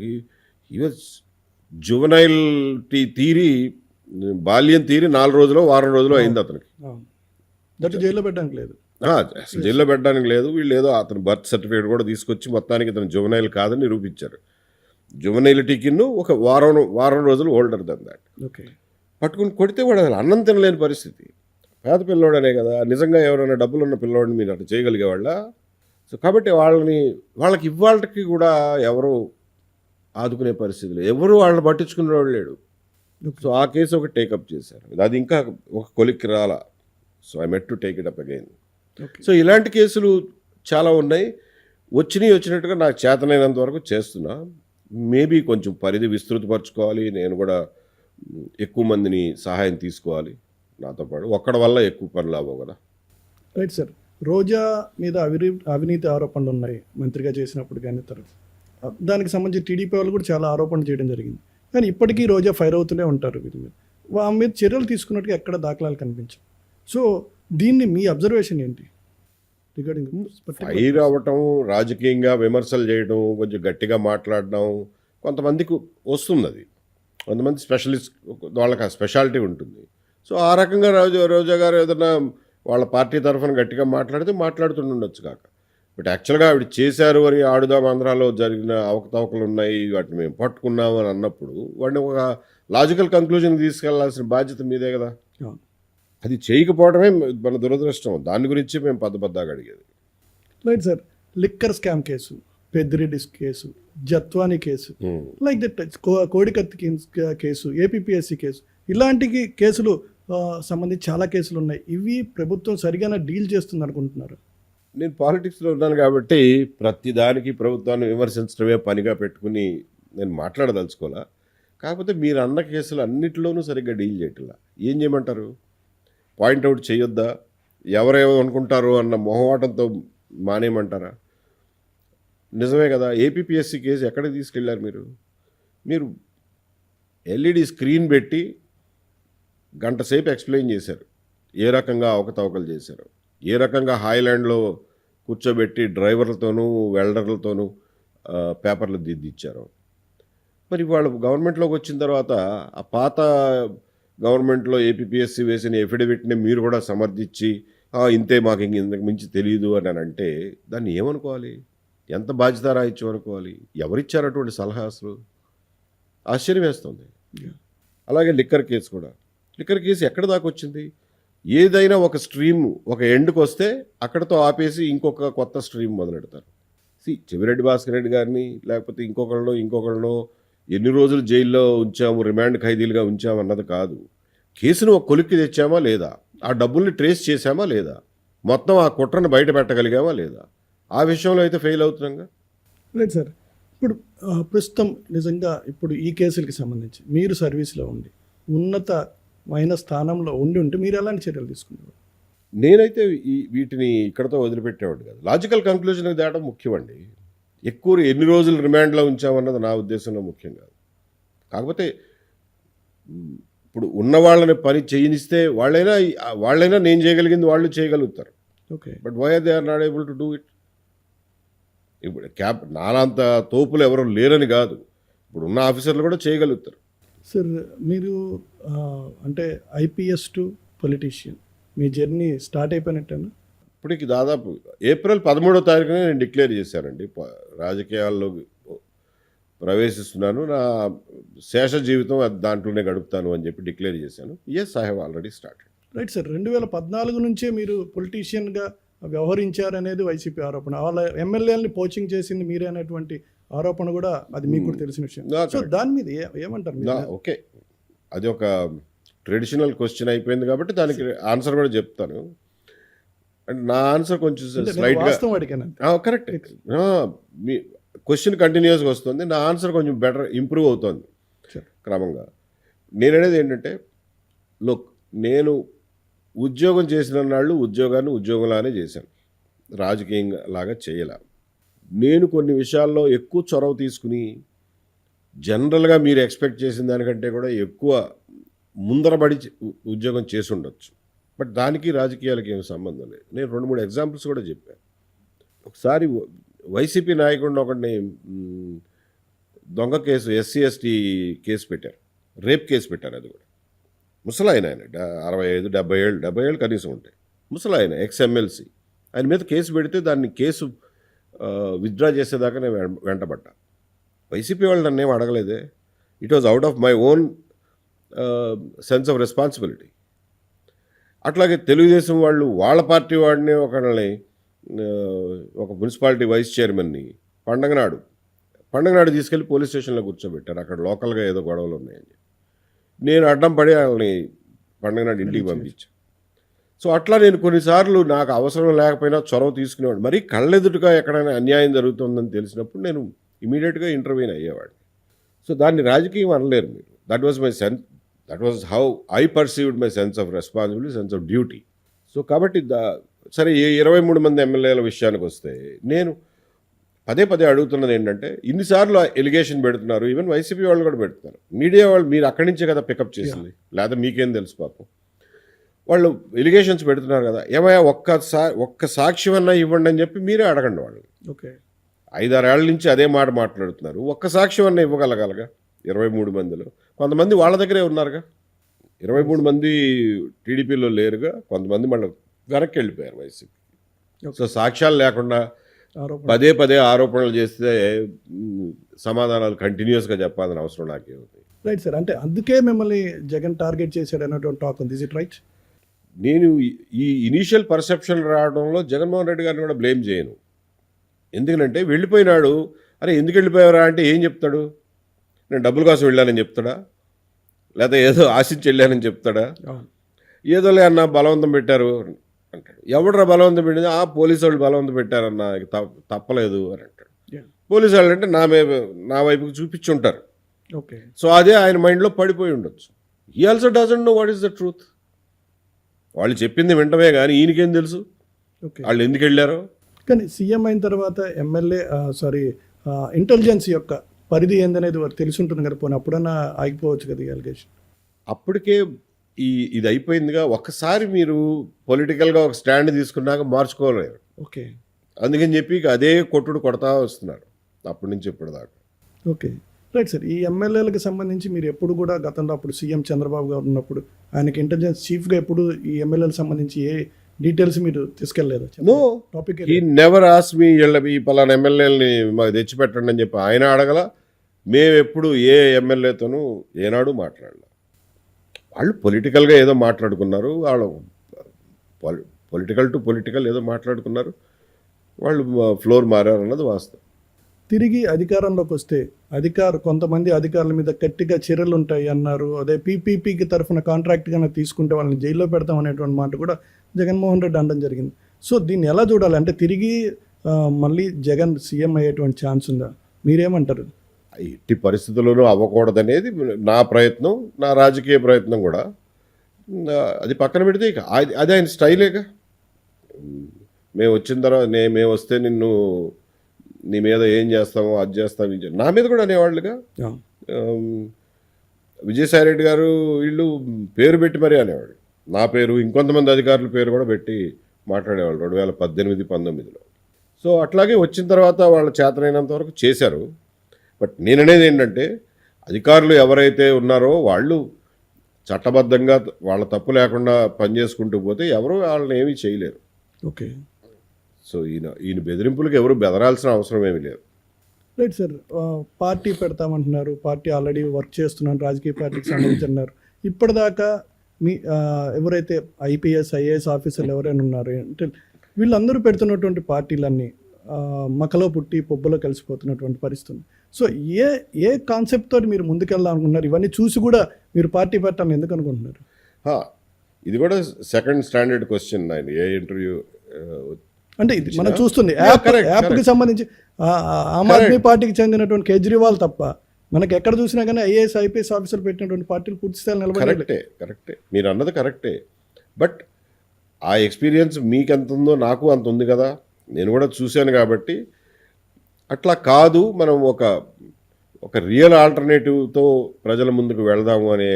ఈ జువనైల్ తీరి, బాల్యం తీరి 4 రోజులు వారం రోజులు అయింది అతనికి. జైల్లో పెట్టడానికి లేదు, అసలు జైల్లో పెట్టడానికి లేదు. వీళ్ళు ఏదో అతను బర్త్ సర్టిఫికేట్ కూడా తీసుకొచ్చి మొత్తానికి ఇతను జువనైల్ కాదని నిరూపించారు. జువనైలిటీకిన్ను ఒక వారం రోజులు ఓల్డర్ దన్ దాట్. ఓకే, పట్టుకుని కొడితే వాడు అసలు అన్నం తినలేని పరిస్థితి. పేద పిల్లోడనే కదా. నిజంగా ఎవరైనా డబ్బులు ఉన్న పిల్లోడిని మీరు అట్లా చేయగలిగేవాళ్ళ? సో కాబట్టి వాళ్ళకి ఇవాళకి కూడా ఎవరు ఆదుకునే పరిస్థితి లేదు. ఎవరు వాళ్ళని పట్టించుకునేవాడు లేడు. సో ఆ కేసు ఒకటి టేకప్ చేశారు. అది ఇంకా ఒక కొలిక్కి రాలా. So I met to take it up again. So ఇలాంటి కేసులు చాలా ఉన్నాయి. వచ్చినట్టుగా నాకు చేతనైనంత వరకు చేస్తున్నా. మేబీ కొంచెం పరిధి విస్తృతపరచుకోవాలి. నేను కూడా ఎక్కువ మందిని సహాయం తీసుకోవాలి నాతో పాటు. ఒక్కడి వల్ల ఎక్కువ పనులు అవ్వవు కదా. Right sir. రోజా మీద అవినీతి ఆరోపణలు ఉన్నాయి మంత్రిగా చేసినప్పుడు కానీ తర్వాత దానికి సంబంధించి టీడీపీ వాళ్ళు కూడా చాలా ఆరోపణలు చేయడం జరిగింది. కానీ ఇప్పటికీ రోజా ఫైర్ అవుతూనే ఉంటారు. వీరి మీద వాళ్ళ మీద చర్యలు తీసుకున్నట్టుగా ఎక్కడ దాఖలాలు కనిపించవు. సో దీన్ని మీ అబ్జర్వేషన్ ఏంటి రిగార్డింగ్? ఫైర్ అవ్వటం, రాజకీయంగా విమర్శలు చేయడం, కొంచెం గట్టిగా మాట్లాడడం కొంతమందికి వస్తుంది. అది కొంతమంది స్పెషలిస్ట్, వాళ్ళకి ఆ స్పెషాలిటీ ఉంటుంది. సో ఆ రకంగా రోజా గారు ఏదైనా వాళ్ళ పార్టీ తరఫున గట్టిగా మాట్లాడుతుండొచ్చు కాక. బట్ యాక్చువల్గా ఆవిడ చేశారు అని ఆడుదాం ఆంధ్రాలో జరిగిన అవకతవకలు ఉన్నాయి, వాటిని మేము పట్టుకున్నాము అని అన్నప్పుడు వాడిని ఒక లాజికల్ కంక్లూజన్ తీసుకెళ్లాల్సిన బాధ్యత మీదే కదా. అది చేయకపోవడమే మన దురదృష్టం. దాని గురించి మేము పద్దగా అడిగేది. Right sir. Liquor scam case, Peddireddy case, Jethwani case, like that Kodikathi case, APPSC case, ఇలాంటి కేసులు సంబంధించి చాలా కేసులు ఉన్నాయి. ఇవి ప్రభుత్వం సరిగానే డీల్ చేస్తుంది అనుకుంటున్నారు? నేను పాలిటిక్స్లో ఉన్నాను కాబట్టి ప్రతి దానికి ప్రభుత్వాన్ని విమర్శించడమే పనిగా పెట్టుకుని నేను మాట్లాడదలుచుకోవాలా. కాకపోతే మీరు అన్న కేసులు అన్నిటిలోనూ సరిగ్గా డీల్ చేయట్లా. ఏం చేయమంటారు? పాయింట్అవుట్ చేయొద్దా? ఎవరేమో అనుకుంటారో అన్న మొహమాటంతో మానేయమంటారా? నిజమే కదా, ఏపీపీఎస్సీ కేసు ఎక్కడికి తీసుకెళ్లారు మీరు ఎల్ఈడి స్క్రీన్ పెట్టి గంట సేపు ఎక్స్ప్లెయిన్ చేశారు ఏ రకంగా అవకతవకలు చేశారు, ఏ రకంగా హాయ్లాండ్లో కూర్చోబెట్టి డ్రైవర్లతోనూ వెల్డర్లతోనూ పేపర్లు దిద్దిచ్చారు. మరి వాళ్ళు గవర్నమెంట్లోకి వచ్చిన తర్వాత ఆ పాత గవర్నమెంట్లో ఏపీపీఎస్సీ వేసిన ఎఫిడవిట్ని మీరు కూడా సమర్థించి ఇంతే, మాకు ఇంతకు మించి తెలియదు అని అంటే దాన్ని ఏమనుకోవాలి? ఎంత బాధ్యత రాయిచ్చు అనుకోవాలి? ఎవరిచ్చారు అటువంటి సలహా? అసలు ఆశ్చర్యం వేస్తుంది. అలాగే లిక్కర్ కేసు కూడా, లిక్కర్ కేసు ఎక్కడ దాకా వచ్చింది? ఏదైనా ఒక స్ట్రీమ్ ఒక ఎండ్కి వస్తే అక్కడతో ఆపేసి ఇంకొక కొత్త స్ట్రీమ్ మొదలెడతారు. చెవిరెడ్డి భాస్కర్ రెడ్డి గారిని లేకపోతే ఇంకొకళ్ళనో ఎన్ని రోజులు జైల్లో ఉంచాము, రిమాండ్ ఖైదీలుగా ఉంచాము అన్నది కాదు. కేసును ఒక కొలిక్కి తెచ్చామా లేదా, ఆ డబ్బుల్ని ట్రేస్ చేశామా లేదా, మొత్తం ఆ కుట్రను బయట పెట్టగలిగామా లేదా, ఆ విషయంలో అయితే ఫెయిల్ అవుతున్నాగా. Right sir. ఇప్పుడు ప్రస్తుతం నిజంగా ఇప్పుడు ఈ కేసులకి సంబంధించి మీరు సర్వీస్లో ఉండి ఉన్నతమైన స్థానంలో ఉంటే మీరు ఎలాంటి చర్యలు తీసుకున్నారు? నేనైతే వీటిని ఇక్కడతో వదిలిపెట్టేవాడు కాదు. లాజికల్ కంక్లూజన్కి తేవడం ముఖ్యమండి. ఎక్కువ ఎన్ని రోజులు రిమాండ్లో ఉంచామన్నది నా ఉద్దేశంలో ముఖ్యం కాదు. కాకపోతే ఇప్పుడు ఉన్న వాళ్ళని పని చేయనిస్తే వాళ్ళైనా నేను చేయగలిగింది వాళ్ళు చేయగలుగుతారు. Okay, but why they are not able to do it? ఇప్పుడు నాలంత తోపులు ఎవరు లేరని కాదు, ఇప్పుడు ఉన్న ఆఫీసర్లు కూడా చేయగలుగుతారు. సార్ మీరు అంటే ఐపీఎస్ టు పొలిటీషియన్ మీ జర్నీ స్టార్ట్ అయిపోయినట్టేనా? ఇప్పటికి దాదాపు ఏప్రిల్ 13వ తారీఖునే నేను డిక్లేర్ చేశానండి, రాజకీయాల్లో ప్రవేశిస్తున్నాను, నా శేష జీవితం దాంట్లోనే గడుపుతాను అని చెప్పి డిక్లేర్ చేశాను. Yes, I have already started. Right sir. 2014 నుంచే మీరు పొలిటీషియన్గా వ్యవహరించారనేది వైసీపీ ఆరోపణ. వాళ్ళ ఎమ్మెల్యేలని పోచింగ్ చేసింది మీరే అనేటువంటి ఆరోపణ కూడా అది మీకు కూడా తెలిసిన విషయం. సో దాని మీద ఏమంటారు మీరు? ఓకే, అది ఒక ట్రెడిషనల్ క్వశ్చన్ అయిపోయింది కాబట్టి దానికి ఆన్సర్ కూడా చెప్తాను. అంటే నా ఆన్సర్ కొంచెం స్లైట్గా కరెక్ట్, మీ క్వశ్చన్ కంటిన్యూస్గా వస్తుంది, నా ఆన్సర్ కొంచెం బెటర్ ఇంప్రూవ్ అవుతుంది క్రమంగా. నేను అనేది ఏంటంటే, నేను ఉద్యోగం చేసిన నాళ్ళు ఉద్యోగాన్ని ఉద్యోగంలానే చేశాను, రాజకీయంగా లాగా చేయలే. నేను కొన్ని విషయాల్లో ఎక్కువ చొరవ తీసుకుని జనరల్గా మీరు ఎక్స్పెక్ట్ చేసిన దానికంటే కూడా ఎక్కువ ముందరబడి ఉద్యోగం చేసి ఉండొచ్చు. బట్ దానికి రాజకీయాలకి ఏమి సంబంధం లేదు. నేను 2-3 ఎగ్జాంపుల్స్ కూడా చెప్పాను. ఒకసారి వైసీపీ నాయకుడిని ఒకడిని దొంగ కేసు, ఎస్సీ ఎస్టీ కేసు పెట్టారు, రేప్ కేసు పెట్టారు. అది కూడా ముసలాయన, ఆయన 65-70 ఏళ్ళు కనీసం ఉంటాయి, ముసలాయన, ఎక్స్ఎమ్మెల్సీ. ఆయన మీద కేసు పెడితే దాన్ని కేసు విత్డ్రా చేసేదాకా నేను వెంటబడ్డా. వైసీపీ వాళ్ళు నన్ను ఏం అడగలేదే. It was out of my own sense of responsibility. అట్లాగే తెలుగుదేశం వాళ్ళు వాళ్ళ పార్టీ వాడిని ఒక మున్సిపాలిటీ వైస్ చైర్మన్ని పండగనాడు తీసుకెళ్ళి పోలీస్ స్టేషన్లో కూర్చోబెట్టారు. అక్కడ లోకల్గా ఏదో గొడవలు ఉన్నాయని నేను అడ్డం పడి వాళ్ళని పండగనాడు ఇంటికి పంపించాను. సో అట్లా నేను కొన్నిసార్లు నాకు అవసరం లేకపోయినా చొరవ తీసుకునేవాడు. మరీ కళ్ళెదుటుగా ఎక్కడైనా అన్యాయం జరుగుతుందని తెలిసినప్పుడు నేను ఇమీడియట్గా ఇంటర్వ్యూని అయ్యేవాడిని. సో దాన్ని రాజకీయం అనలేరు మీరు. That was how I perceived my sense of responsibility, sense of duty. So కాబట్టి సరే, 23 మంది ఎమ్మెల్యేల విషయానికి వస్తే నేను పదే అడుగుతున్నది ఏంటంటే, ఇన్నిసార్లు ఎలిగేషన్ పెడుతున్నారు, ఈవెన్ వైసీపీ వాళ్ళు కూడా పెడుతున్నారు, మీడియా వాళ్ళు, మీరు అక్కడి నుంచే కదా పికప్ చేసింది, లేదా మీకేం తెలుసు పాపం. వాళ్ళు ఎలిగేషన్స్ పెడుతున్నారు కదా, ఏమయ్యా ఒక్క సాక్ష్యం అన్నా ఇవ్వండి అని చెప్పి మీరే అడగండి వాళ్ళు. ఓకే, 5-6 ఏళ్ల నుంచి అదే మాట మాట్లాడుతున్నారు, ఒక్క సాక్ష్యం అన్నా ఇవ్వగలగాలగా. 23 మందిలో కొంతమంది వాళ్ళ దగ్గరే ఉన్నారుగా, 23 మంది టీడీపీలో లేరుగా, కొంతమంది మళ్ళీ వెనక్కి వెళ్ళిపోయారు వైసీపీ. సో సాక్ష్యాలు లేకుండా పదే ఆరోపణలు చేస్తే సమాధానాలు కంటిన్యూస్గా చెప్పాలని అవసరం నాకేముంది. Right sir. అంటే అందుకే మిమ్మల్ని జగన్ టార్గెట్ చేశాడు అన్నటువంటి టాక్ ఉంది. Is it right? నేను ఈ ఇనీషియల్ పర్సెప్షన్ రావడంలో జగన్మోహన్ రెడ్డి గారిని కూడా బ్లేమ్ చేయను. ఎందుకంటే వెళ్ళిపోయినాడు, అరే ఎందుకు వెళ్ళిపోయారా అంటే ఏం చెప్తాడు? నేను డబ్బుల కోసం వెళ్ళానని చెప్తాడా? లేదా ఏదో ఆశించి వెళ్ళానని చెప్తాడా? అవును. ఏదోలే అన్న బలవంతం పెట్టారు అంటాడు. ఎవడరా బలవంతం పెట్టింది? పోలీసు వాళ్ళు బలవంతం పెట్టారన్న, ఇక తప్పలేదు అని అంటాడు. Yeah. పోలీసు వాళ్ళు అంటే నా వైపుకి చూపించి ఉంటారు. ఓకే. సో అదే ఆయన మైండ్లో పడిపోయి ఉండొచ్చు. ఈ also doesn't know what is the truth. వాళ్ళు చెప్పింది వింటమే కానీ ఈయనకేం తెలుసు ఓకే. వాళ్ళు ఎందుకు వెళ్ళారో. కానీ సీఎం అయిన తర్వాత ఎమ్మెల్యే ఇంటెలిజెన్స్ యొక్క పరిధి ఏందనేది వారు తెలిసి ఉంటుంది కదా, పోనీ అప్పుడన్నా ఆగిపోవచ్చు కదా ఈ అలిగేషన్. అప్పటికే ఇది అయిపోయిందిగా. ఒక్కసారి మీరు పొలిటికల్గా ఒక స్టాండ్ తీసుకున్నాక మార్చుకోలేరు. ఓకే. అందుకని చెప్పి ఇక అదే కొట్టుడు కొడతా వస్తున్నారు అప్పటి నుంచి ఇప్పటిదాకా. Okay, right sir. ఈ ఎమ్మెల్యేలకు సంబంధించి మీరు ఎప్పుడు కూడా గతంలో అప్పుడు సీఎం చంద్రబాబు గారు ఉన్నప్పుడు ఆయనకి ఇంటెలిజెన్స్ చీఫ్గా ఎప్పుడు ఈ ఎమ్మెల్యేలకు సంబంధించి ఏ డీటెయిల్స్ మీరు తీసుకెళ్ళలేదా? నో, టాపిక్ ఈ నెవర్ ఆస్ మీ ఈ పలానా ఎమ్మెల్యేలని మాకు తెచ్చిపెట్టండి అని చెప్పి ఆయన అడగల. మేము ఎప్పుడు ఏ ఎమ్మెల్యేతోనూ ఏనాడు మాట్లాడలే. వాళ్ళు పొలిటికల్గా ఏదో మాట్లాడుకున్నారు, వాళ్ళు పొలిటికల్ టు పొలిటికల్ ఏదో మాట్లాడుకున్నారు, వాళ్ళు ఫ్లోర్ మారారు అన్నది వాస్తవం. తిరిగి అధికారంలోకి వస్తే కొంతమంది అధికారుల మీద గట్టిగా చర్యలు ఉంటాయి అన్నారు. అదే పీపీపీకి తరఫున కాంట్రాక్ట్ కన్నా తీసుకుంటే వాళ్ళని జైల్లో పెడతాం అనేటువంటి మాట కూడా జగన్మోహన్ రెడ్డి అనడం జరిగింది. సో దీన్ని ఎలా చూడాలి? అంటే తిరిగి మళ్ళీ జగన్ సీఎం అయ్యేటువంటి ఛాన్స్ ఉందా? మీరేమంటారు? ఎట్టి పరిస్థితుల్లోనూ అవ్వకూడదనేది నా ప్రయత్నం, నా రాజకీయ ప్రయత్నం కూడా. అది పక్కన పెడితే ఇక అది ఆయన స్టైలేగా. మేము వచ్చిన తర్వాత మేము వస్తే నీ మీద ఏం చేస్తామో అది చేస్తాము, నా మీద కూడా అనేవాళ్ళుగా. విజయసాయి రెడ్డి గారు వీళ్ళు పేరు పెట్టి మరీ అనేవాళ్ళు. నా పేరు, ఇంకొంతమంది అధికారుల పేరు కూడా పెట్టి మాట్లాడేవాళ్ళు 2018-19లో. సో అట్లాగే వచ్చిన తర్వాత వాళ్ళ చేతనైనంత వరకు చేశారు. బట్ నేననేది ఏంటంటే అధికారులు ఎవరైతే ఉన్నారో వాళ్ళు చట్టబద్ధంగా వాళ్ళ తప్పు లేకుండా పనిచేసుకుంటూ పోతే ఎవరు వాళ్ళని ఏమీ చేయలేరు. ఓకే. సో ఈయన బెదిరింపులకు ఎవరు బెదరాల్సిన అవసరం ఏమీ లేదు. Right sir. పార్టీ పెడతామంటున్నారు, పార్టీ ఆల్రెడీ వర్క్ చేస్తున్నారు, రాజకీయ పార్టీకి సంబంధించినారు. ఇప్పటిదాకా మీ ఎవరైతే ఐపీఎస్ ఐఏఎస్ ఆఫీసర్లు ఎవరైనా ఉన్నారు అంటే వీళ్ళందరూ పెడుతున్నటువంటి పార్టీలన్నీ మకలో పుట్టి పొబ్బలో కలిసిపోతున్నటువంటి పరిస్థితి. సో ఏ కాన్సెప్ట్ తోటి మీరు ముందుకెళ్ళాలనుకుంటున్నారు? ఇవన్నీ చూసి కూడా మీరు పార్టీ పెట్టాలని ఎందుకు అనుకుంటున్నారు? ఇది కూడా సెకండ్ స్టాండర్డ్ క్వశ్చన్. ఆయన ఏ ఇంటర్వ్యూ అంటే ఇది మనం చూస్తుంది యాప్కి సంబంధించి ఆమ్ ఆద్మీ పార్టీకి చెందినటువంటి కేజ్రీవాల్ తప్ప మనకి ఎక్కడ చూసినా కానీ ఐఏఎస్ ఐపీఎస్ ఆఫీసర్లు పెట్టినటువంటి పార్టీలు పూర్తి స్థాయిలో నిలబడి. కరెక్టే మీరు అన్నది కరెక్టే. బట్ ఆ ఎక్స్పీరియన్స్ మీకు ఎంత ఉందో నాకు అంత ఉంది కదా, నేను కూడా చూశాను. కాబట్టి అట్లా కాదు, మనం ఒక రియల్ ఆల్టర్నేటివ్తో ప్రజల ముందుకు వెళదాము అనే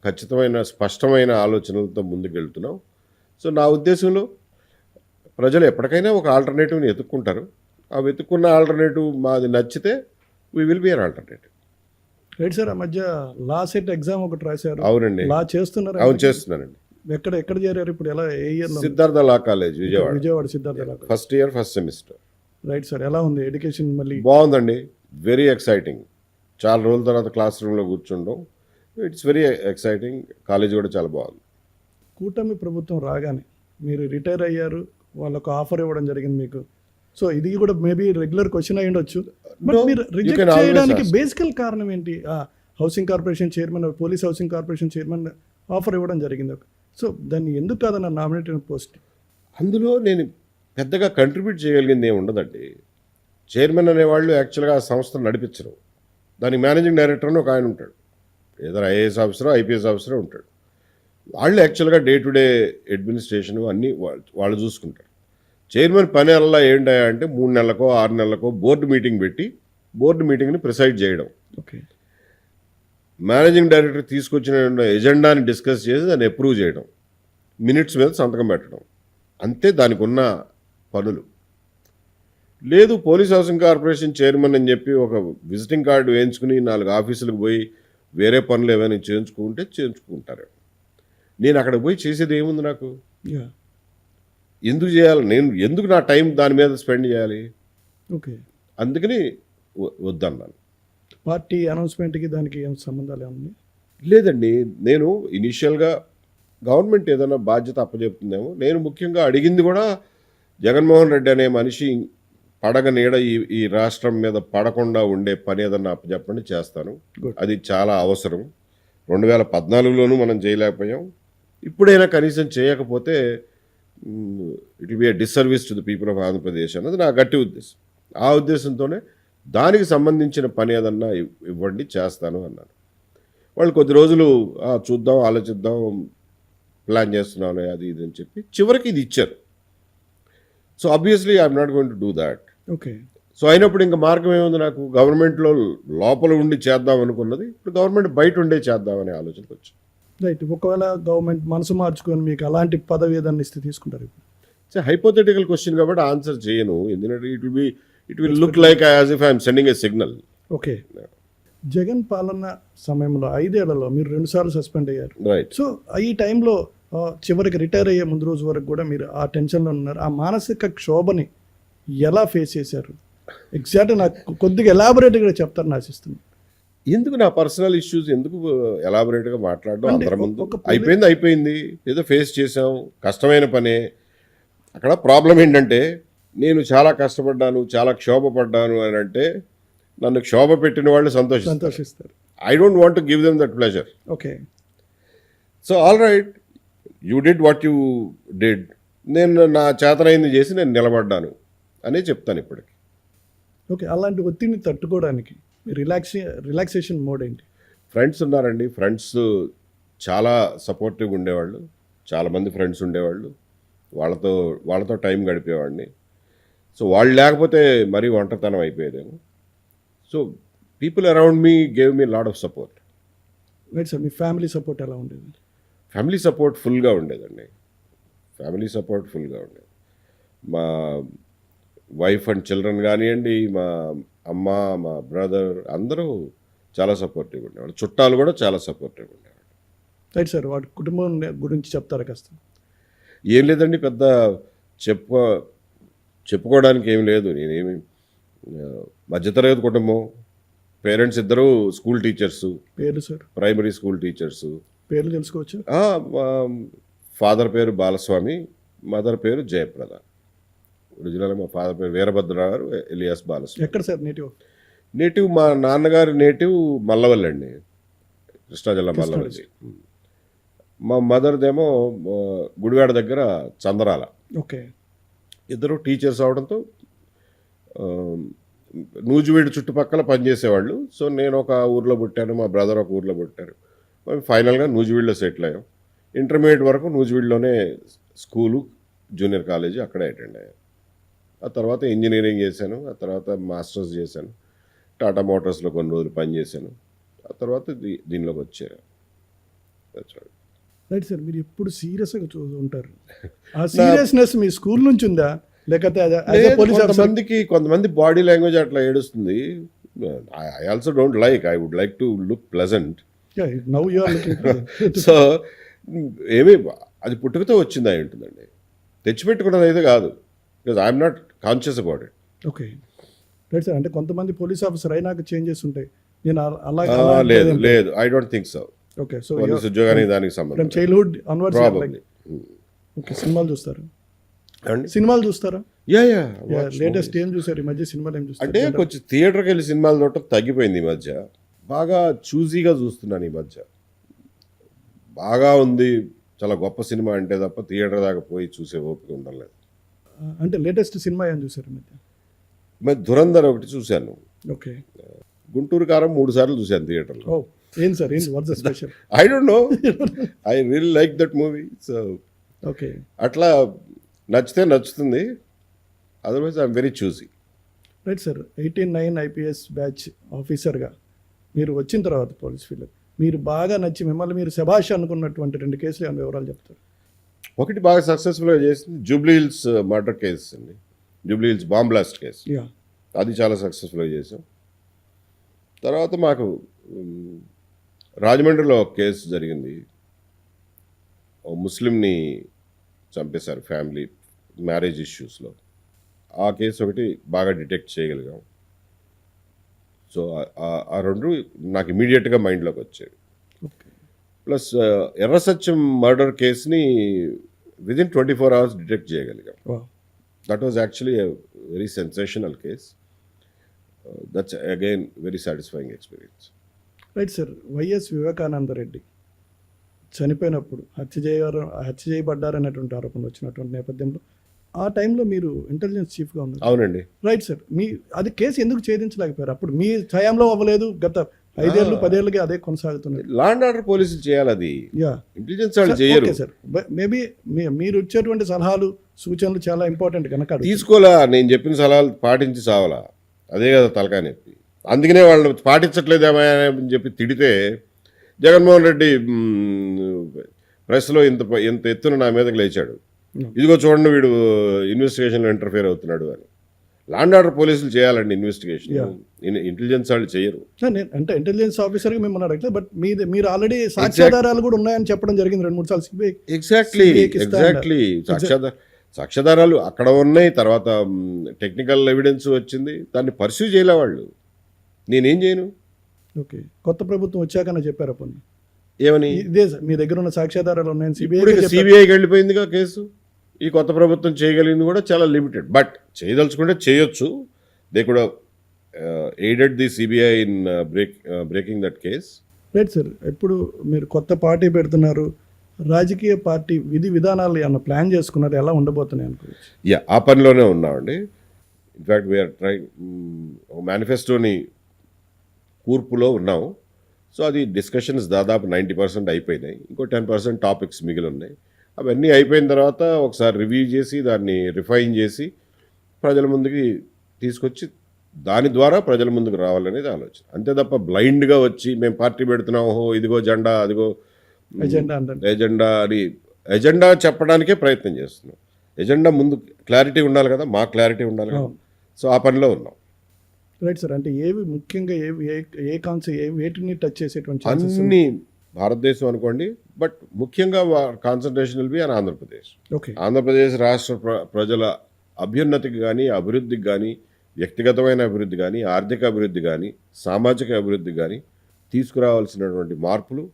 ఖచ్చితమైన స్పష్టమైన ఆలోచనలతో ముందుకు వెళ్తున్నాం. సో నా ఉద్దేశంలో ప్రజలు ఎప్పటికైనా ఒక ఆల్టర్నేటివ్ని వెతుక్కుంటారు. ఆ వెతుక్కున్న ఆల్టర్నేటివ్ మాది నచ్చితే we will be an alternative. Right sir. ఆ మధ్య లా సెట్ ఎగ్జామ్ ఒకటి రాశారు. అవునండి. లా చేస్తున్నారు? అవును, చేస్తున్నానండి. ఎక్కడ చేరారు ఇప్పుడు? ఎలా, ఏ year? Siddhartha law college, Vijayawada Siddhartha law college. First year first semester. Right sir. ఎలా ఉంది ఎడ్యుకేషన్? మళ్ళీ బాగుందండి, వెరీ ఎక్సైటింగ్. చాలా రోజుల తర్వాత క్లాస్ రూమ్లో కూర్చుంటాం. It's very exciting. కాలేజ్ కూడా చాలా బాగుంది. కూటమి ప్రభుత్వం రాగానే మీరు రిటైర్ అయ్యారు, వాళ్ళకు ఆఫర్ ఇవ్వడం జరిగింది మీకు. సో ఇది కూడా మేబీ రెగ్యులర్ క్వశ్చన్ అయి ఉండొచ్చు. బట్ మీరు రిజెక్ట్ చేయడానికి బేసికల్ కారణం ఏంటి? Housing corporation chairman, police housing corporation chairman offer ఇవ్వడం జరిగింది. సో దాన్ని ఎందుకు కాదన్న నామినేటెడ్ పోస్ట్? అందులో నేను పెద్దగా కంట్రిబ్యూట్ చేయగలిగింది ఏమి ఉండదండి. చైర్మన్ అనేవాళ్ళు యాక్చువల్గా ఆ సంస్థను నడిపించరు. దానికి మేనేజింగ్ డైరెక్టర్ అని ఒక ఆయన ఉంటాడు, ఏదో ఐఏఎస్ ఆఫీసరో ఐపీఎస్ ఆఫీసరో ఉంటాడు. వాళ్ళు యాక్చువల్గా డే టు డే అడ్మినిస్ట్రేషన్ అన్నీ వాళ్ళు చూసుకుంటారు. చైర్మన్ పని అలా ఏంటా అంటే 3 నెలలకో 6 నెలలకో బోర్డు మీటింగ్ పెట్టి బోర్డు మీటింగ్ని ప్రిసైడ్ చేయడం. ఓకే. మేనేజింగ్ డైరెక్టర్ తీసుకొచ్చిన ఎజెండాని డిస్కస్ చేసి దాన్ని అప్రూవ్ చేయడం, మినిట్స్ మీద సంతకం పెట్టడం, అంతే దానికి ఉన్న పనులు. లేదు పోలీస్ హౌసింగ్ కార్పొరేషన్ చైర్మన్ అని చెప్పి ఒక విజిటింగ్ కార్డు వేయించుకుని 4 ఆఫీసులకు పోయి వేరే పనులు ఏమైనా చేయించుకుంటారు. నేను అక్కడ పోయి చేసేది ఏముంది? నాకు ఎందుకు చేయాలి? నేను ఎందుకు నా టైం దాని మీద స్పెండ్ చేయాలి? ఓకే. అందుకని వద్దన్నాను. పార్టీ అనౌన్స్మెంట్కి దానికి ఏం సంబంధాలు ఏమన్నా? లేదండి, నేను ఇనీషియల్గా గవర్నమెంట్ ఏదైనా బాధ్యత అప్పచెప్తుందేమో. నేను ముఖ్యంగా అడిగింది కూడా జగన్మోహన్ రెడ్డి అనే మనిషి పడగ నీడ ఈ రాష్ట్రం మీద పడకుండా ఉండే పని ఏదన్నా అప్పచెప్పండి, చేస్తాను. అది చాలా అవసరం. 2014లోనూ మనం చేయలేకపోయాం. ఇప్పుడైనా కనీసం చేయకపోతే it will be a disservice to the people of Andhra Pradesh అన్నది నా గట్టి ఉద్దేశం. ఆ ఉద్దేశంతోనే దానికి సంబంధించిన పని ఏదన్నా ఇవ్వండి చేస్తాను అన్నాను. వాళ్ళు కొద్ది రోజులు చూద్దాం, ఆలోచిద్దాం, ప్లాన్ చేస్తున్నాను అది ఇది అని చెప్పి చివరికి ఇది ఇచ్చారు. So obviously I'm not going to do that. Okay. So అయినప్పుడు ఇంకా మార్గం ఏముంది నాకు? గవర్నమెంట్లో లోపల ఉండి చేద్దాం అనుకున్నది ఇప్పుడు గవర్నమెంట్ బయట ఉండే చేద్దామనే ఆలోచనకు వచ్చి. రైట్. ఒకవేళ గవర్నమెంట్ మనసు మార్చుకొని మీకు అలాంటి పదవి ఏదన్నా ఇస్తే తీసుకుంటారు ఇప్పుడు? సో హైపోథెటికల్ క్వశ్చన్ కాబట్టి ఆన్సర్ చేయను. ఎందుకంటే it will look like as if I'm sending a signal. Okay. Jagan పాలన సమయంలో 5 ఏళ్లలో మీరు 2 సార్లు సస్పెండ్ అయ్యారు. రైట్. సో ఈ టైంలో చివరికి రిటైర్ అయ్యే ముందు రోజు వరకు కూడా మీరు ఆ టెన్షన్లో ఉన్నారు. ఆ మానసిక క్షోభని ఎలా ఫేస్ చేశారు? ఎగ్జాక్ట్ నాకు కొద్దిగా ఎలాబొరేట్గా చెప్తారని ఆశిస్తున్నాను. ఎందుకు నా పర్సనల్ ఇష్యూస్ ఎందుకు ఎలాబొరేట్గా మాట్లాడడం? అంటే అందరి ముందు ఒక అయిపోయింది ఏదో ఫేస్ చేసాం, కష్టమైన పనే. అక్కడ ప్రాబ్లం ఏంటంటే నేను చాలా కష్టపడ్డాను, చాలా క్షోభపడ్డాను అని అంటే నన్ను క్షోభ పెట్టిన వాళ్ళు సంతోషిస్తారు. I don't want to give them that pleasure. Okay. So all right, you did what you did. నేను నా చేతనైంది చేసి నేను నిలబడ్డాను అనే చెప్తాను ఇప్పటికి. ఓకే. అలాంటి ఒత్తిడిని తట్టుకోవడానికి రిలాక్సేషన్ మోడ్ ఏంటి? ఫ్రెండ్స్ ఉన్నారండి. ఫ్రెండ్స్ చాలా సపోర్టివ్గా ఉండేవాళ్ళు. చాలామంది ఫ్రెండ్స్ ఉండేవాళ్ళు. వాళ్ళతో టైం గడిపేవాడిని. సో వాళ్ళు లేకపోతే మరీ ఒంటరితనం అయిపోయేదేమో. So people around me gave me lot of support. Right sir. మీ ఫ్యామిలీ సపోర్ట్ ఎలా ఉండేది? ఫ్యామిలీ సపోర్ట్ ఫుల్గా ఉండేదండి. ఫ్యామిలీ సపోర్ట్ ఫుల్గా ఉండేది. మా వైఫ్ అండ్ చిల్డ్రన్ కానివ్వండి, మా అమ్మ, మా బ్రదర్ అందరూ చాలా సపోర్టివ్గా ఉండేవాళ్ళు. చుట్టాలు కూడా చాలా సపోర్టివ్గా ఉండేవాళ్ళు. Right sir. వాటి కుటుంబం గురించి చెప్తారా కాస్త? ఏం లేదండి, పెద్ద చెప్పుకోవడానికి ఏం లేదు. నేనేమి మధ్యతరగతి కుటుంబం. పేరెంట్స్ ఇద్దరు స్కూల్ టీచర్సు. పేర్లు సార్? Primary school teachers. పేర్లు తెలుసుకోవచ్చు? ఫాదర్ పేరు బాలస్వామి, మదర్ పేరు జయప్రద. ఒరిజినల్ మా ఫాదర్ పేరు వీరభద్రరావు గారు, ఎలియాస్ బాలస్వామి. ఎక్కడ సార్ నేటివ్? నేటివ్ మా నాన్నగారి నేటివ్ మల్లవల్లి అండి, కృష్ణా జిల్లా మల్లవల్లి. మా మదర్దేమో గుడివాడ దగ్గర చందరాల. ఓకే. ఇద్దరు టీచర్స్ అవడంతో నూజివీడు చుట్టుపక్కల పనిచేసేవాళ్ళు. సో నేను ఒక ఊర్లో పుట్టాను, మా బ్రదర్ ఒక ఊర్లో పుట్టారు. మేము ఫైనల్గా నూజివీడులో సెటిల్ అయ్యాం. ఇంటర్మీడియట్ వరకు నూజివీడులోనే స్కూలు, జూనియర్ కాలేజీ అక్కడే అటెండ్ అయ్యాను. ఆ తర్వాత ఇంజనీరింగ్ చేశాను. ఆ తర్వాత మాస్టర్స్ చేశాను. టాటా మోటార్స్లో కొన్ని రోజులు పనిచేశాను. ఆ తర్వాత దీనిలోకి వచ్చాను. Right sir. మీరు ఎప్పుడు సీరియస్గా ఉంటారు. ఆ సీరియస్నెస్ మీ స్కూల్ నుంచి ఉందా లేకపోతే కొంతమంది బాడీ లాంగ్వేజ్ అట్లా ఏడుస్తుంది. I also don't like. I would like to look pleasant. Now you are looking. So ఏమి అది పుట్టుకతో వచ్చింది అయి ఉంటుందండి, తెచ్చిపెట్టుకున్నది అయితే కాదు. Because I'm not conscious about it. Okay. Right sir. అంటే కొంతమంది పోలీస్ ఆఫీసర్ అయినాక చేంజెస్ ఉంటాయి. నేను లేదు, I don't think so. Okay. So police ఉద్యోగానికి దానికి సంబంధం చైల్డ్హుడ్ ఆన్వర్డ్స్. ప్రాబబ్లీ. ఓకే. సినిమాలు చూస్తారా? సినిమాలు చూస్తారా? లేటెస్ట్ ఏం చూసారు ఈ మధ్య? సినిమాలు ఏం చూస్తారు? అంటే కొంచెం థియేటర్కి వెళ్ళి సినిమాలు చూడటం తగ్గిపోయింది ఈ మధ్య. బాగా చూజీగా చూస్తున్నాను ఈ మధ్య. బాగా ఉంది, చాలా గొప్ప సినిమా అంటే తప్ప థియేటర్ దాకా పోయి చూసే ఓపిక ఉండలేదు. అంటే లేటెస్ట్ సినిమా ఏం చూసారు మధ్య? మరి ధురంధర్ ఒకటి చూశాను. ఓకే. గుంటూరు కారం 3 సార్లు చూశాను థియేటర్లో. ఏం సార్, ఏంటి what's the special? I don't know, I really like that movie. So okay. అట్లా నచ్చితే నచ్చుతుంది, otherwise I'm very choosy. Right sir. 89 IPS batch ఆఫీసర్గా మీరు వచ్చిన తర్వాత పోలీస్ ఫీల్డ్ మీరు బాగా నచ్చి మిమ్మల్ని మీరు శభాష్ అనుకున్నటువంటి 2 కేసులు ఏమైనా వివరాలు చెప్తారు? ఒకటి బాగా సక్సెస్ఫుల్గా చేసింది జూబ్లీ హిల్స్ మర్డర్ కేసు అండి, Jubilee hills bomb blast case. అది చాలా సక్సెస్ఫుల్గా చేసాం. తర్వాత మాకు రాజమండ్రిలో ఒక కేసు జరిగింది. ఓ ముస్లింని చంపేశారు ఫ్యామిలీ మ్యారేజ్ ఇష్యూస్లో. ఆ కేసు ఒకటి బాగా డిటెక్ట్ చేయగలిగాం. సో ఆ 2 నాకు ఇమీడియట్గా మైండ్లోకి వచ్చాయి. ప్లస్ ఎర్ర సత్యం మర్డర్ కేసుని విదిన్ 24 hours డిటెక్ట్ చేయగలిగాం. That was actually a very sensational case. That's again very satisfying experience. Right sir. YS Vivekananda Reddy చనిపోయినప్పుడు హత్య చేయబడ్డారనేటువంటి ఆరోపణలు వచ్చినటువంటి నేపథ్యంలో ఆ టైంలో మీరు ఇంటెలిజెన్స్ చీఫ్గా ఉన్నారు. అవునండి. Right sir. అది కేసు ఎందుకు ఛేదించలేకపోయారు? అప్పుడు మీ హయాంలో అవ్వలేదు, గత 5 ఏళ్ళు 10 ఏళ్ళుగా అదే కొనసాగుతుంది. లా అండ్ ఆర్డర్ పోలీసులు చేయాలి, అది యా ఇంటెలిజెన్స్ వాళ్ళు చేయరు. Okay sir. మేబీ మీరు ఇచ్చేటువంటి సలహాలు సూచనలు చాలా ఇంపార్టెంట్ కనుక తీసుకోలా, నేను చెప్పిన సలహాలు పాటించి సావాలా, అదే కదా తలకాయ నొప్పి. అందుకనే వాళ్ళు పాటించట్లేదేమో అని చెప్పి తిడితే జగన్మోహన్ రెడ్డి ప్రెస్లో ఇంత ఎత్తున నా మీదకి లేచాడు, ఇదిగో చూడండి వీడు ఇన్వెస్టిగేషన్లో ఇంటర్ఫియర్ అవుతున్నాడు అని. లా అండ్ ఆర్డర్ పోలీసులు చేయాలండి ఇన్వెస్టిగేషన్, ఇంటెలిజెన్స్ వాళ్ళు చేయరు. అంటే ఇంటెలిజెన్స్ ఆఫీసర్గా మిమ్మల్ని అడగలేదు, బట్ మీరు ఆల్రెడీ సాక్ష్యాధారాలు కూడా ఉన్నాయని చెప్పడం జరిగింది 2-3 సార్లు సిబిఐ. ఎగ్జాక్ట్లీ సాక్ష్యాధారాలు అక్కడ ఉన్నాయి. తర్వాత టెక్నికల్ ఎవిడెన్స్ వచ్చింది, దాన్ని పర్సూ చేయలే వాళ్ళు. నేనేం చేయను? ఓకే, కొత్త ప్రభుత్వం వచ్చాకనే చెప్పారు అప్పుడు ఏమని? ఇదే సార్, మీ దగ్గర ఉన్న సాక్ష్యాధారాలు ఉన్నాయని సిబిఐకి వెళ్ళిపోయిందిగా కేసు. ఈ కొత్త ప్రభుత్వం చేయగలిగింది కూడా చాలా లిమిటెడ్, బట్ చేయదలుచుకుంటే చేయొచ్చు. దే కూడా aided the CBI in breaking that case. Right sir. ఇప్పుడు మీరు కొత్త పార్టీ పెడుతున్నారు, రాజకీయ పార్టీ విధి విధానాలు ఏమన్నా ప్లాన్ చేసుకున్నారు, ఎలా ఉండబోతున్నాయి అనుకోవచ్చు? ఆ పనిలోనే ఉన్నామండి. ఇన్ఫ్యాక్ట్ వీఆర్ ట్రైంగ్ మేనిఫెస్టోని కూర్పులో ఉన్నాం. సో అది డిస్కషన్స్ దాదాపు 90% అయిపోయినాయి. ఇంకో 10% టాపిక్స్ మిగిలి ఉన్నాయి. అవన్నీ అయిపోయిన తర్వాత ఒకసారి రివ్యూ చేసి దాన్ని రిఫైన్ చేసి ప్రజల ముందుకి తీసుకొచ్చి దాని ద్వారా ప్రజల ముందుకు రావాలనేది ఆలోచన. అంతే తప్ప బ్లైండ్గా వచ్చి మేము పార్టీ పెడుతున్నాం, ఓహో ఇదిగో జెండా, అదిగో ఎజెండా అని ఎజెండా చెప్పడానికే ప్రయత్నం చేస్తున్నాం. ఎజెండా ముందు క్లారిటీ ఉండాలి కదా, మా క్లారిటీ ఉండాలి కదా. సో ఆ పనిలో ఉన్నాం. Right sir. అంటే ఏవి ముఖ్యంగా ఏ కాన్సెప్ట్ వేటిని టచ్ చేసేటువంటి అన్ని భారతదేశం అనుకోండి, బట్ ముఖ్యంగా concentration will be on Andhra Pradesh. Okay. Andhra Pradesh రాష్ట్ర ప్రజల అభ్యున్నతికి కానీ, అభివృద్ధికి కానీ, వ్యక్తిగతమైన అభివృద్ధి కానీ, ఆర్థిక అభివృద్ధి కానీ, సామాజిక అభివృద్ధి కానీ తీసుకురావాల్సినటువంటి మార్పులు,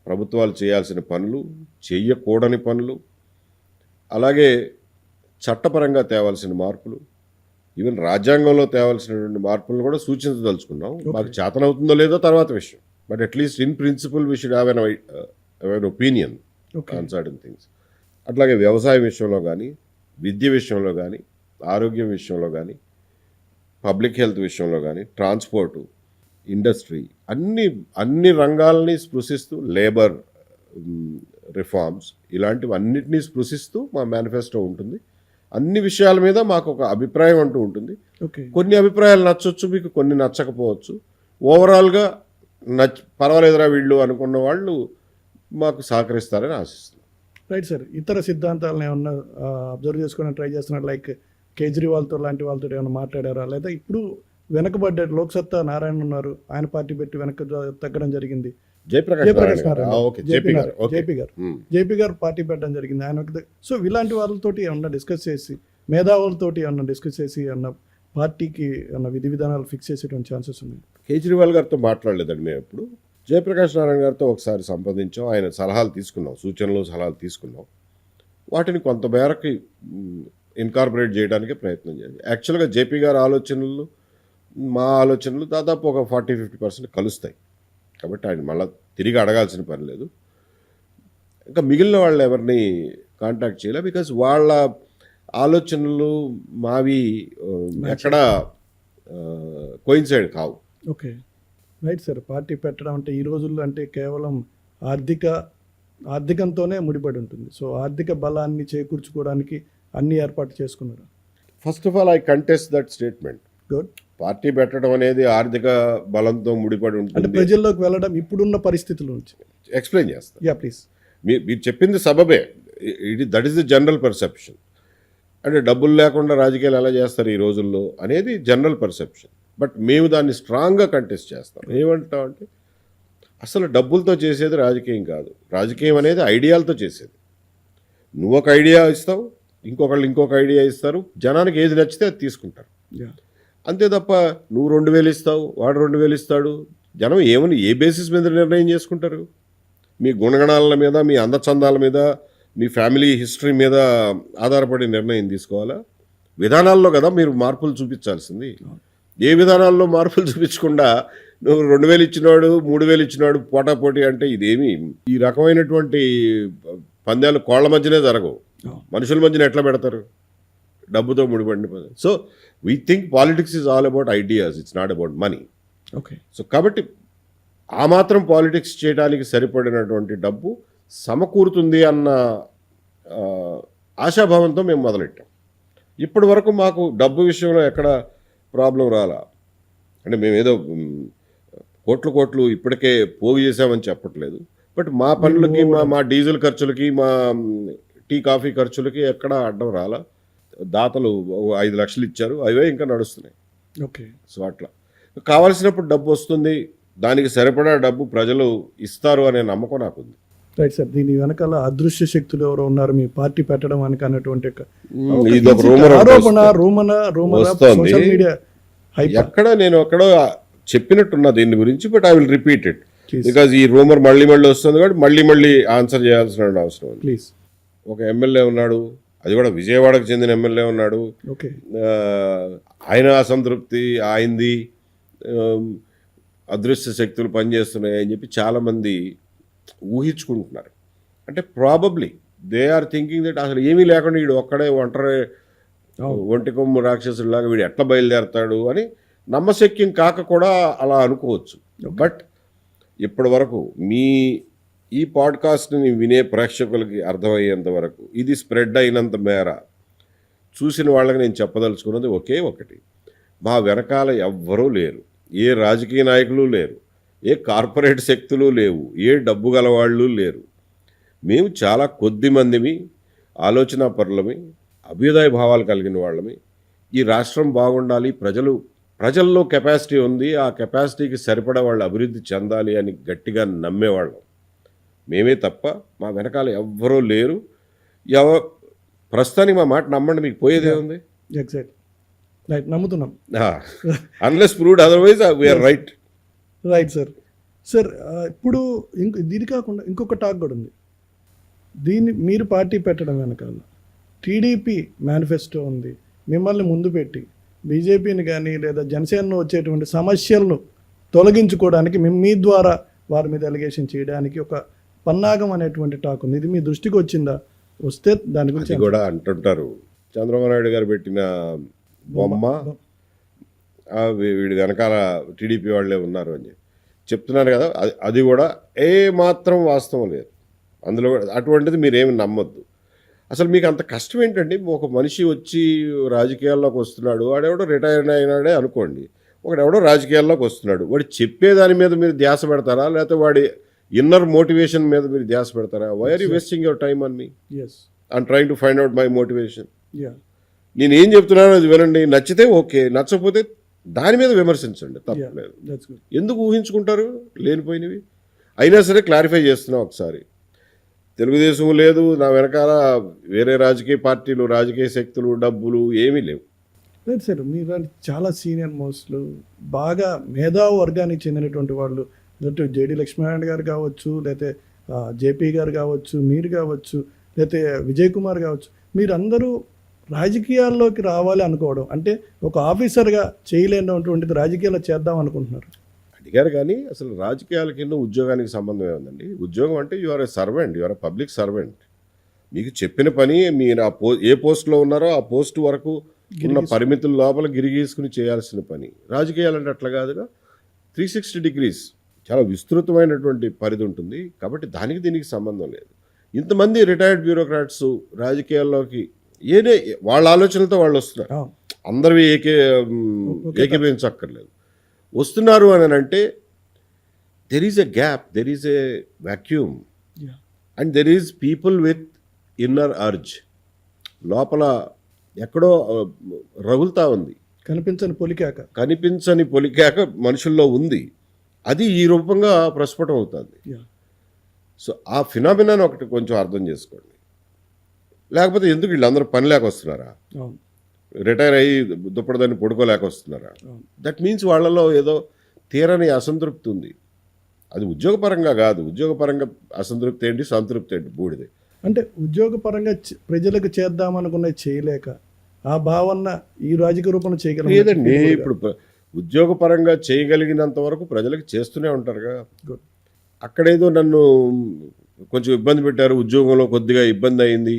ప్రభుత్వాలు చేయాల్సిన పనులు, చెయ్యకూడని పనులు, అలాగే చట్టపరంగా తేవాల్సిన మార్పులు, ఈవెన్ రాజ్యాంగంలో తేవాల్సినటువంటి మార్పులను కూడా సూచించదలుచుకున్నాం. మాకు చేతనవుతుందో లేదో తర్వాత విషయం, but at least in principle we should have an opinion on certain things. అట్లాగే వ్యవసాయం విషయంలో కానీ, విద్య విషయంలో కానీ, ఆరోగ్యం విషయంలో కానీ, పబ్లిక్ హెల్త్ విషయంలో కానీ, ట్రాన్స్పోర్టు, ఇండస్ట్రీ, అన్ని రంగాలని స్పృశిస్తూ, లేబర్ రిఫార్మ్స్, ఇలాంటివన్నిటినీ స్పృశిస్తూ మా మేనిఫెస్టో ఉంటుంది. అన్ని విషయాల మీద మాకు ఒక అభిప్రాయం అంటూ ఉంటుంది. కొన్ని అభిప్రాయాలు నచ్చవచ్చు మీకు, కొన్ని నచ్చకపోవచ్చు. ఓవరాల్గా పర్వాలేదురా వీళ్ళు అనుకున్న వాళ్ళు మాకు సహకరిస్తారని ఆశిస్తున్నాం. Right sir. ఇతర సిద్ధాంతాలను ఏమన్నా అబ్జర్వ్ చేసుకోవడానికి ట్రై చేస్తున్నారు, లైక్ కేజ్రీవాల్తో లాంటి వాళ్ళతో ఏమైనా మాట్లాడారా? లేదా ఇప్పుడు వెనకబడ్డారు, లోక్సత్తా నారాయణ ఉన్నారు, ఆయన పార్టీ పెట్టి వెనక తగ్గడం జరిగింది. జయప్రకాష్ జేపీ గారు పార్టీ పెట్టడం జరిగింది ఆయన. సో ఇలాంటి వాళ్ళతోటి ఏమన్నా డిస్కస్ చేసి, మేధావులతోటి ఏమన్నా డిస్కస్ చేసి ఏమన్నా పార్టీకి ఏమన్నా విధి విధానాలు ఫిక్స్ చేసేటువంటి ఛాన్సెస్ ఉన్నాయి? కేజ్రీవాల్ గారితో మాట్లాడలేదండి మేము ఎప్పుడు. జయప్రకాష్ నారాయణ గారితో ఒకసారి సంప్రదించాం, ఆయన సలహాలు తీసుకున్నాం, సలహాలు తీసుకున్నాం. వాటిని కొంత మేరకు ఇన్కార్పొరేట్ చేయడానికి ప్రయత్నం చేయాలి. యాక్చువల్గా జేపీ గారి ఆలోచనలు మా ఆలోచనలు దాదాపు ఒక 40-50% కలుస్తాయి. కాబట్టి ఆయన మళ్ళీ తిరిగి అడగాల్సిన పని లేదు. ఇంకా మిగిలిన వాళ్ళు ఎవరిని కాంటాక్ట్ చేయాలి, బికాజ్ వాళ్ళ ఆలోచనలు మావి ఎక్కడ కోయిన్సైడ్ కావు. ఓకే. Right sir. పార్టీ పెట్టడం అంటే ఈ రోజుల్లో అంటే కేవలం ఆర్థికంతోనే ముడిపడి ఉంటుంది. సో ఆర్థిక బలాన్ని చేకూర్చుకోవడానికి అన్ని ఏర్పాటు చేసుకున్నారు. First of all I contest that statement. Good. Party పెట్టడం అనేది ఆర్థిక బలంతో ముడిపడి ఉంటుంది. ప్రజల్లోకి వెళ్ళడం ఇప్పుడున్న పరిస్థితుల నుంచి ఎక్స్ప్లెయిన్ చేస్తాను. Yeah please. మీరు చెప్పింది సబబే, that is the general perception. అంటే డబ్బులు లేకుండా రాజకీయాలు ఎలా చేస్తారు ఈ రోజుల్లో అనేది జనరల్ పర్సెప్షన్. బట్ మేము దాన్ని స్ట్రాంగ్గా కంటెస్ట్ చేస్తాం. ఏమంటామంటే అసలు డబ్బులతో చేసేది రాజకీయం కాదు. రాజకీయం అనేది ఐడియాలతో చేసేది. నువ్వు ఒక ఐడియా ఇస్తావు, ఇంకొకళ్ళు ఇంకొక ఐడియా ఇస్తారు, జనానికి ఏది నచ్చితే అది తీసుకుంటారు. అంతే తప్ప నువ్వు 2000 ఇస్తావు, వాడు 2000 ఇస్తాడు, జనం ఏ బేసిస్ మీద నిర్ణయం చేసుకుంటారు? మీ గుణగణాల మీద, మీ అందచందాల మీద, మీ ఫ్యామిలీ హిస్టరీ మీద ఆధారపడి నిర్ణయం తీసుకోవాలా? విధానాల్లో కదా మీరు మార్పులు చూపించాల్సింది. ఏ విధానాల్లో మార్పులు చూపించకుండా నువ్వు 2,000 ఇచ్చినాడు 3,000 ఇచ్చినాడు పోటాపోటీ అంటే ఇదేమి ఈ రకమైనటువంటి పందాలు కోళ్ల మధ్యనే జరగవు. మనుషుల మధ్యన ఎట్లా పెడతారు? డబ్బుతో ముడిపడిన పని. So we think politics is all about ideas, it's not about money. Okay. So కాబట్టి ఆ మాత్రం పాలిటిక్స్ చేయడానికి సరిపడినటువంటి డబ్బు సమకూరుతుంది అన్న ఆశాభావంతో మేము మొదలెట్టాం. ఇప్పటి వరకు మాకు డబ్బు విషయంలో ఎక్కడ ప్రాబ్లం రాలా. అంటే మేము ఏదో కోట్లు ఇప్పటికే పోగు చేసామని చెప్పట్లేదు. బట్ మా పనులకి మా డీజిల్ ఖర్చులకి మా టీ కాఫీ ఖర్చులకి ఎక్కడ అడ్డం రాలా. దాతలు 5 లక్షలు ఇచ్చారు, అవే ఇంకా నడుస్తున్నాయి. ఓకే. సో అట్లా కావాల్సినప్పుడు డబ్బు వస్తుంది, దానికి సరిపడా డబ్బు ప్రజలు ఇస్తారు అనే నమ్మకం నాకుంది. Right sir. దీని వెనకాల అదృశ్య శక్తులు ఎవరో ఉన్నారు మీ పార్టీ పెట్టడం అని అన్నటువంటి ఇది ఒక రూమర్ సోషల్ మీడియా ఎక్కడ నేను ఎక్కడో చెప్పినట్టున్నా దీని గురించి. But I will repeat it because ఈ రూమర్ మళ్ళీ వస్తుంది కాబట్టి మళ్ళీ ఆన్సర్ చేయాల్సిన అవసరం ఉంది. ప్లీజ్. ఒక ఎమ్మెల్యే ఉన్నాడు, అది కూడా విజయవాడకు చెందిన ఎమ్మెల్యే ఉన్నాడు. ఓకే. ఆయన అసంతృప్తి ఆయనది, అదృశ్య శక్తులు పనిచేస్తున్నాయి అని చెప్పి చాలామంది ఊహించుకుంటున్నారు. అంటే probably they are thinking that అసలు ఏమీ లేకుండా వీడు ఒక్కడే ఒంటి కొమ్ము రాక్షసుడిలాగా వీడు ఎట్లా బయలుదేరతాడు అని నమ్మశక్యం కాక కూడా అలా అనుకోవచ్చు. బట్ ఇప్పటి వరకు ఈ పాడ్కాస్ట్ని వినే ప్రేక్షకులకి అర్థమయ్యేంత వరకు, ఇది స్ప్రెడ్ అయినంత మేర చూసిన వాళ్ళకి నేను చెప్పదలుచుకున్నది ఒకే ఒకటి: మా వెనకాల ఎవ్వరూ లేరు, ఏ రాజకీయ నాయకులు లేరు, ఏ కార్పొరేట్ శక్తులు లేవు, ఏ డబ్బు గలవాళ్ళు లేరు. మేము చాలా కొద్ది మందిమి, ఆలోచనా పరులమి, అభ్యుదయ భావాలు కలిగిన వాళ్ళమి. ఈ రాష్ట్రం బాగుండాలి, ప్రజల్లో కెపాసిటీ ఉంది, ఆ కెపాసిటీకి సరిపడా వాళ్ళు అభివృద్ధి చెందాలి అని గట్టిగా నమ్మేవాళ్ళం మేమే తప్ప మా వెనకాల ఎవ్వరూ లేరు. ప్రస్తుతానికి మా మాట నమ్మండి, మీకు పోయేదే ఉంది. ఎగ్జాక్ట్. రైట్, నమ్ముతున్నాం. Unless proved otherwise we are right. Right sir. Sir, ఇప్పుడు దీని కాకుండా ఇంకొక టాక్ కూడా ఉంది. దీన్ని మీరు పార్టీ పెట్టడం వెనకాల టీడీపీ మేనిఫెస్టో ఉంది. మిమ్మల్ని ముందు పెట్టి బీజేపీని కానీ లేదా జనసేనలో వచ్చేటువంటి సమస్యలను తొలగించుకోవడానికి మీ ద్వారా వారి మీద అలిగేషన్ చేయడానికి ఒక పన్నాగం అనేటువంటి టాక్ ఉంది. ఇది మీ దృష్టికి వచ్చిందా? వస్తే దాని గురించి కూడా అంటుంటారు. చంద్రబాబు నాయుడు గారు పెట్టిన బొమ్మ వీడి వెనకాల టీడీపీ వాళ్ళే ఉన్నారు అని చెప్తున్నారు కదా. అది కూడా ఏ మాత్రం వాస్తవం లేదు అందులో. అటువంటిది మీరేమి నమ్మొద్దు. అసలు మీకు అంత కష్టం ఏంటండి? ఒక మనిషి వచ్చి రాజకీయాల్లోకి వస్తున్నాడు, వాడెవడో రిటైర్ అయినాడే అనుకోండి, ఒకడెవడో రాజకీయాల్లోకి వస్తున్నాడు, వాడు చెప్పేదాని మీద మీరు ధ్యాస పెడతారా, లేకపోతే వాడి ఇన్నర్ మోటివేషన్ మీద మీరు ధ్యాస పెడతారా? Why are you wasting your time on me? I'm trying to find out my motivation. నేను ఏం చెప్తున్నానో అది వినండి, నచ్చితే ఓకే, నచ్చకపోతే దాని మీద విమర్శించండి, తప్పలేదు. ఎందుకు ఊహించుకుంటారు లేనిపోయినవి? అయినా సరే క్లారిఫై చేస్తున్నాం ఒకసారి. తెలుగుదేశం లేదు, నా వెనకాల వేరే రాజకీయ పార్టీలు, రాజకీయ శక్తులు, డబ్బులు ఏమీ లేవు. లేదు సార్, మీరు చాలా సీనియర్ మోస్ట్లు, బాగా మేధావు వర్గానికి చెందినటువంటి వాళ్ళు, లేకపోతే జేడి లక్ష్మీనారాయణ గారు కావచ్చు, లేకపోతే జేపీ గారు కావచ్చు, మీరు కావచ్చు, లేకపోతే విజయ్ కుమార్ కావచ్చు, మీరందరూ రాజకీయాల్లోకి రావాలి అనుకోవడం అంటే ఒక ఆఫీసర్గా చేయలేనటువంటిది రాజకీయాల్లో చేద్దాం అనుకుంటున్నారు. అడిగారు కానీ అసలు రాజకీయాలకి ఉద్యోగానికి సంబంధం ఏముందండి? ఉద్యోగం అంటే you are a servant, you are a public servant. మీకు చెప్పిన పని మీరు ఏ పోస్ట్లో ఉన్నారో ఆ పోస్ట్ వరకు ఉన్న పరిమితుల లోపల గిరిగీసుకుని చేయాల్సిన పని. రాజకీయాలంటే అట్లా కాదుగా. 360 degrees చాలా విస్తృతమైనటువంటి పరిధి ఉంటుంది. కాబట్టి దానికి దీనికి సంబంధం లేదు. ఇంతమంది రిటైర్డ్ బ్యూరోక్రాట్స్ రాజకీయాల్లోకి వాళ్ళ ఆలోచనలతో వాళ్ళు వస్తున్నారు. అందరివి ఏకీభవించక్కర్లేదు. వస్తున్నారు అని అంటే there is a gap, there is a vacuum and there is people with inner urge. లోపల ఎక్కడో రగులుతా ఉంది, కనిపించని పొలికాక మనుషుల్లో ఉంది. అది ఈ రూపంగా ప్రస్ఫుటం అవుతుంది. సో ఆ ఫినామినాని ఒకటి కొంచెం అర్థం చేసుకోండి. లేకపోతే ఎందుకు వీళ్ళందరూ పని లేక వస్తున్నారా? రిటైర్ అయ్యి దుప్పటిదాన్ని పడుకోలేక వస్తున్నారా? దట్ మీన్స్ వాళ్ళలో ఏదో తీరని అసంతృప్తి ఉంది. అది ఉద్యోగపరంగా కాదు. ఉద్యోగపరంగా అసంతృప్తి ఏంటి, సంతృప్తి ఏంటి, బూడిదే. అంటే ఉద్యోగపరంగా ప్రజలకు చేద్దామనుకున్నది చేయలేక ఆ భావన ఈ రాజకీయ రూపంలో చేయగలరు. లేదండి, ఇప్పుడు ఉద్యోగపరంగా చేయగలిగినంత వరకు ప్రజలకు చేస్తూనే ఉంటారుగా. గుడ్. అక్కడేదో నన్ను కొంచెం ఇబ్బంది పెట్టారు, ఉద్యోగంలో కొద్దిగా ఇబ్బంది అయింది,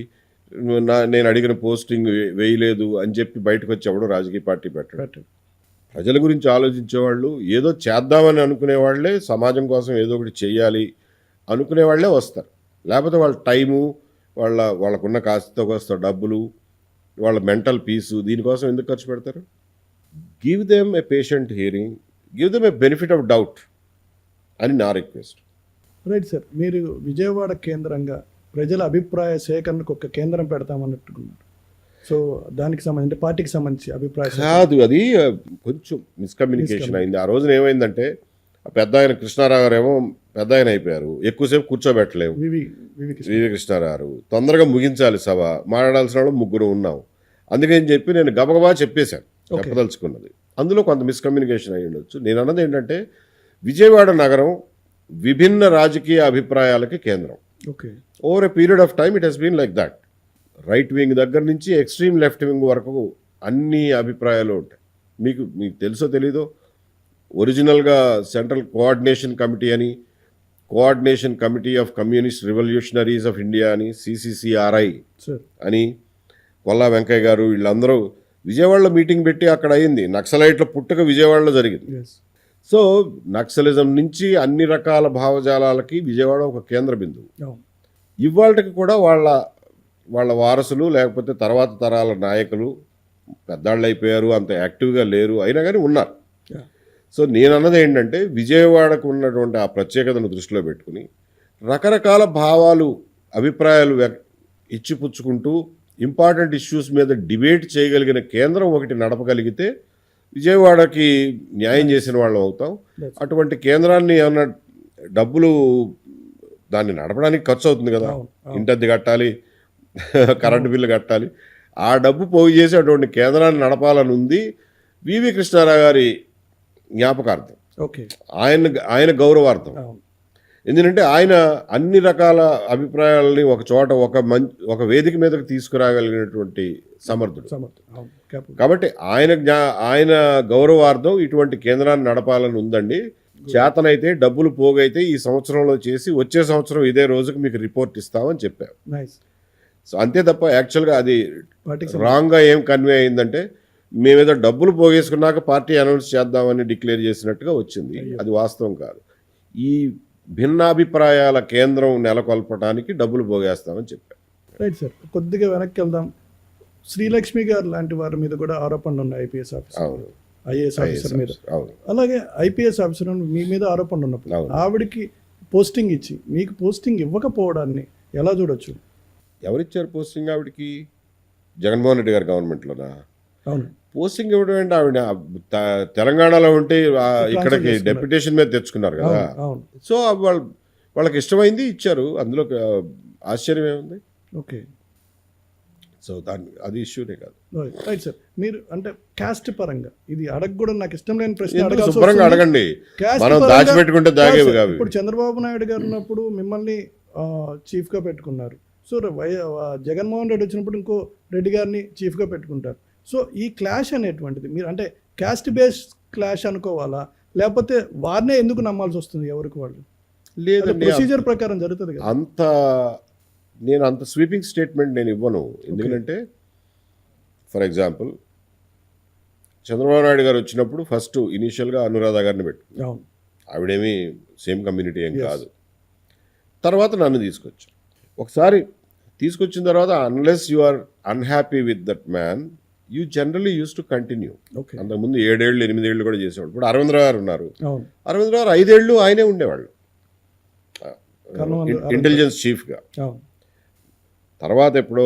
నేను అడిగిన పోస్టింగ్ వేయలేదు అని చెప్పి బయటకు వచ్చి ఎవడో రాజకీయ పార్టీ పెట్టాడు. బెటర్. ప్రజల గురించి ఆలోచించేవాళ్ళు, ఏదో చేద్దామని అనుకునే వాళ్ళే, సమాజం కోసం ఏదో ఒకటి చెయ్యాలి అనుకునే వాళ్ళే వస్తారు. లేకపోతే వాళ్ళ టైము, వాళ్ళకున్న కాస్త కోస్త డబ్బులు, వాళ్ళ మెంటల్ పీసు దీనికోసం ఎందుకు ఖర్చు పెడతారు? Give them A patient hearing, give them A benefit of doubt అని నా రిక్వెస్ట్. Right sir. మీరు విజయవాడ కేంద్రంగా ప్రజల అభిప్రాయ సేకరణకు ఒక కేంద్రం పెడతామన్నట్టుకున్నారు. సో దానికి సంబంధించి పార్టీకి సంబంధించి అభిప్రాయ కాదు, అది కొంచెం మిస్కమ్యూనికేషన్ అయింది. ఆ రోజున ఏమైందంటే ఆ పెద్ద ఆయన కృష్ణారావు గారు ఏమో పెద్ద ఆయన అయిపోయారు, ఎక్కువసేపు కూర్చోబెట్టలేము. వివి కృష్ణారావు తొందరగా ముగించాలి సభ, మాట్లాడాల్సిన వాళ్ళు ముగ్గురు ఉన్నాం. అందుకని చెప్పి నేను గబగబా చెప్పేశాను చెప్పదలుచుకున్నది. అందులో కొంత మిస్కమ్యూనికేషన్ అయ్యి ఉండొచ్చు. నేను అన్నది ఏంటంటే విజయవాడ నగరం విభిన్న రాజకీయ అభిప్రాయాలకి కేంద్రం. Okay. Over a period of time it has been like that. Right wing దగ్గర నుంచి ఎక్స్ట్రీమ్ లెఫ్ట్ వింగ్ వరకు అన్ని అభిప్రాయాలు ఉంటాయి. మీకు తెలుసో తెలీదో, ఒరిజినల్గా సెంట్రల్ కోఆర్డినేషన్ కమిటీ అని, coordination committee of communist revolutionaries of India అని, CCCRI అని కొల్లా వెంకయ్య గారు వీళ్ళందరూ విజయవాడలో మీటింగ్ పెట్టి అక్కడ అయింది. నక్సలైట్ల పుట్టుక విజయవాడలో జరిగింది. సో నక్సలిజం నుంచి అన్ని రకాల భావజాలాలకి విజయవాడ ఒక కేంద్ర బిందువు. ఇవాళకి కూడా వాళ్ళ వారసులు లేకపోతే తర్వాత తరాల నాయకులు పెద్దాళ్ళు అయిపోయారు, అంత యాక్టివ్గా లేరు, అయినా కానీ ఉన్నారు. సో నేను అన్నది ఏంటంటే విజయవాడకు ఉన్నటువంటి ఆ ప్రత్యేకతను దృష్టిలో పెట్టుకుని రకరకాల భావాలు, అభిప్రాయాలు ఇచ్చిపుచ్చుకుంటూ ఇంపార్టెంట్ ఇష్యూస్ మీద డిబేట్ చేయగలిగిన కేంద్రం ఒకటి నడపగలిగితే విజయవాడకి న్యాయం చేసిన వాళ్ళం అవుతాం. అటువంటి కేంద్రాన్ని ఏమన్నా డబ్బులు దాన్ని నడపడానికి ఖర్చు అవుతుంది కదా, ఇంటద్దె కట్టాలి, కరెంటు బిల్లు కట్టాలి, ఆ డబ్బు పోగు చేసి అటువంటి కేంద్రాన్ని నడపాలని ఉంది. వివి కృష్ణారావు గారి జ్ఞాపకార్థం, ఆయన గౌరవార్థం. ఎందుకంటే ఆయన అన్ని రకాల అభిప్రాయాలని ఒక చోట ఒక వేదిక మీదకి తీసుకురాగలిగినటువంటి సమర్థుడు. కాబట్టి ఆయన గౌరవార్థం ఇటువంటి కేంద్రాన్ని నడపాలని ఉందండి. చేతనైతే డబ్బులు పోగైతే ఈ సంవత్సరంలో చేసి వచ్చే సంవత్సరం ఇదే రోజుకి మీకు రిపోర్ట్ ఇస్తామని చెప్పారు. సో అంతే తప్ప యాక్చువల్గా అది రాంగ్గా ఏం కన్వే అయిందంటే మేమేదో డబ్బులు పోగేసుకున్నాక పార్టీ అనౌన్స్ చేద్దామని డిక్లేర్ చేసినట్టుగా వచ్చింది. అది వాస్తవం కాదు. ఈ భిన్నాభిప్రాయాల కేంద్రం నెలకొల్పడానికి డబ్బులు పోగేస్తామని చెప్పారు. Right sir. కొద్దిగా వెనక్కి వెళ్దాం. శ్రీలక్ష్మి గారు లాంటి వారి మీద కూడా ఆరోపణలు ఉన్నాయి, ఐఏఎస్ ఆఫీసర్ మీద. అలాగే IPS ఆఫీసర్ మీ మీద ఆరోపణలు ఉన్నప్పుడు ఆవిడికి పోస్టింగ్ ఇచ్చి మీకు పోస్టింగ్ ఇవ్వకపోవడాన్ని ఎలా చూడొచ్చు? ఎవరిచ్చారు పోస్టింగ్ ఆవిడకి? జగన్మోహన్ రెడ్డి గారి గవర్నమెంట్లోనా? అవును. పోస్టింగ్ ఇవ్వడం అంటే ఆవిడ తెలంగాణలో ఉంటే ఇక్కడికి డెప్యుటేషన్ మీద తెచ్చుకున్నారు కదా. సో వాళ్ళకి ఇష్టమైంది ఇచ్చారు, అందులో ఆశ్చర్యం ఏముంది? ఓకే. సో అది ఇష్యూనే కాదు. Right sir. మీరు అంటే క్యాస్ట్ పరంగా ఇది అడగకూడదు, నాకు ఇష్టం లేని ప్రశ్న. శుభ్రంగా అడగండి, మనం దాచిపెట్టుకుంటే దాగేవి కాదు. ఇప్పుడు చంద్రబాబు నాయుడు గారు ఉన్నప్పుడు మిమ్మల్ని చీఫ్గా పెట్టుకున్నారు. సో జగన్మోహన్ రెడ్డి వచ్చినప్పుడు ఇంకో రెడ్డి గారిని చీఫ్గా పెట్టుకుంటారు. సో ఈ క్లాష్ అనేటువంటిది మీరు అంటే క్యాస్ట్ బేస్డ్ క్లాష్ అనుకోవాలా, లేకపోతే వారినే ఎందుకు నమ్మాల్సి వస్తుంది ఎవరికి వాళ్ళు? లేదండి, ప్రొసీజర్ ప్రకారం జరుగుతుంది కదా. నేను అంత స్వీపింగ్ స్టేట్మెంట్ నేను ఇవ్వను. ఎందుకంటే ఫర్ ఎగ్జాంపుల్ చంద్రబాబు నాయుడు గారు వచ్చినప్పుడు ఫస్ట్ ఇనీషియల్గా అనురాధ గారిని పెట్టుకున్నాను. ఆవిడేమీ సేమ్ కమ్యూనిటీ ఏం కాదు. తర్వాత నన్ను తీసుకొచ్చాను. ఒకసారి తీసుకొచ్చిన తర్వాత unless you are unhappy with that man you generally use to continue. అంతకుముందు 7 ఏళ్ళు 8 ఏళ్ళు కూడా చేసేవాడు. ఇప్పుడు అరవిందరావు గారు ఉన్నారు. అరవిందరావు గారు 5 ఏళ్ళు ఆయనే ఉండేవాళ్ళు ఇంటెలిజెన్స్ చీఫ్గా. తర్వాత ఎప్పుడో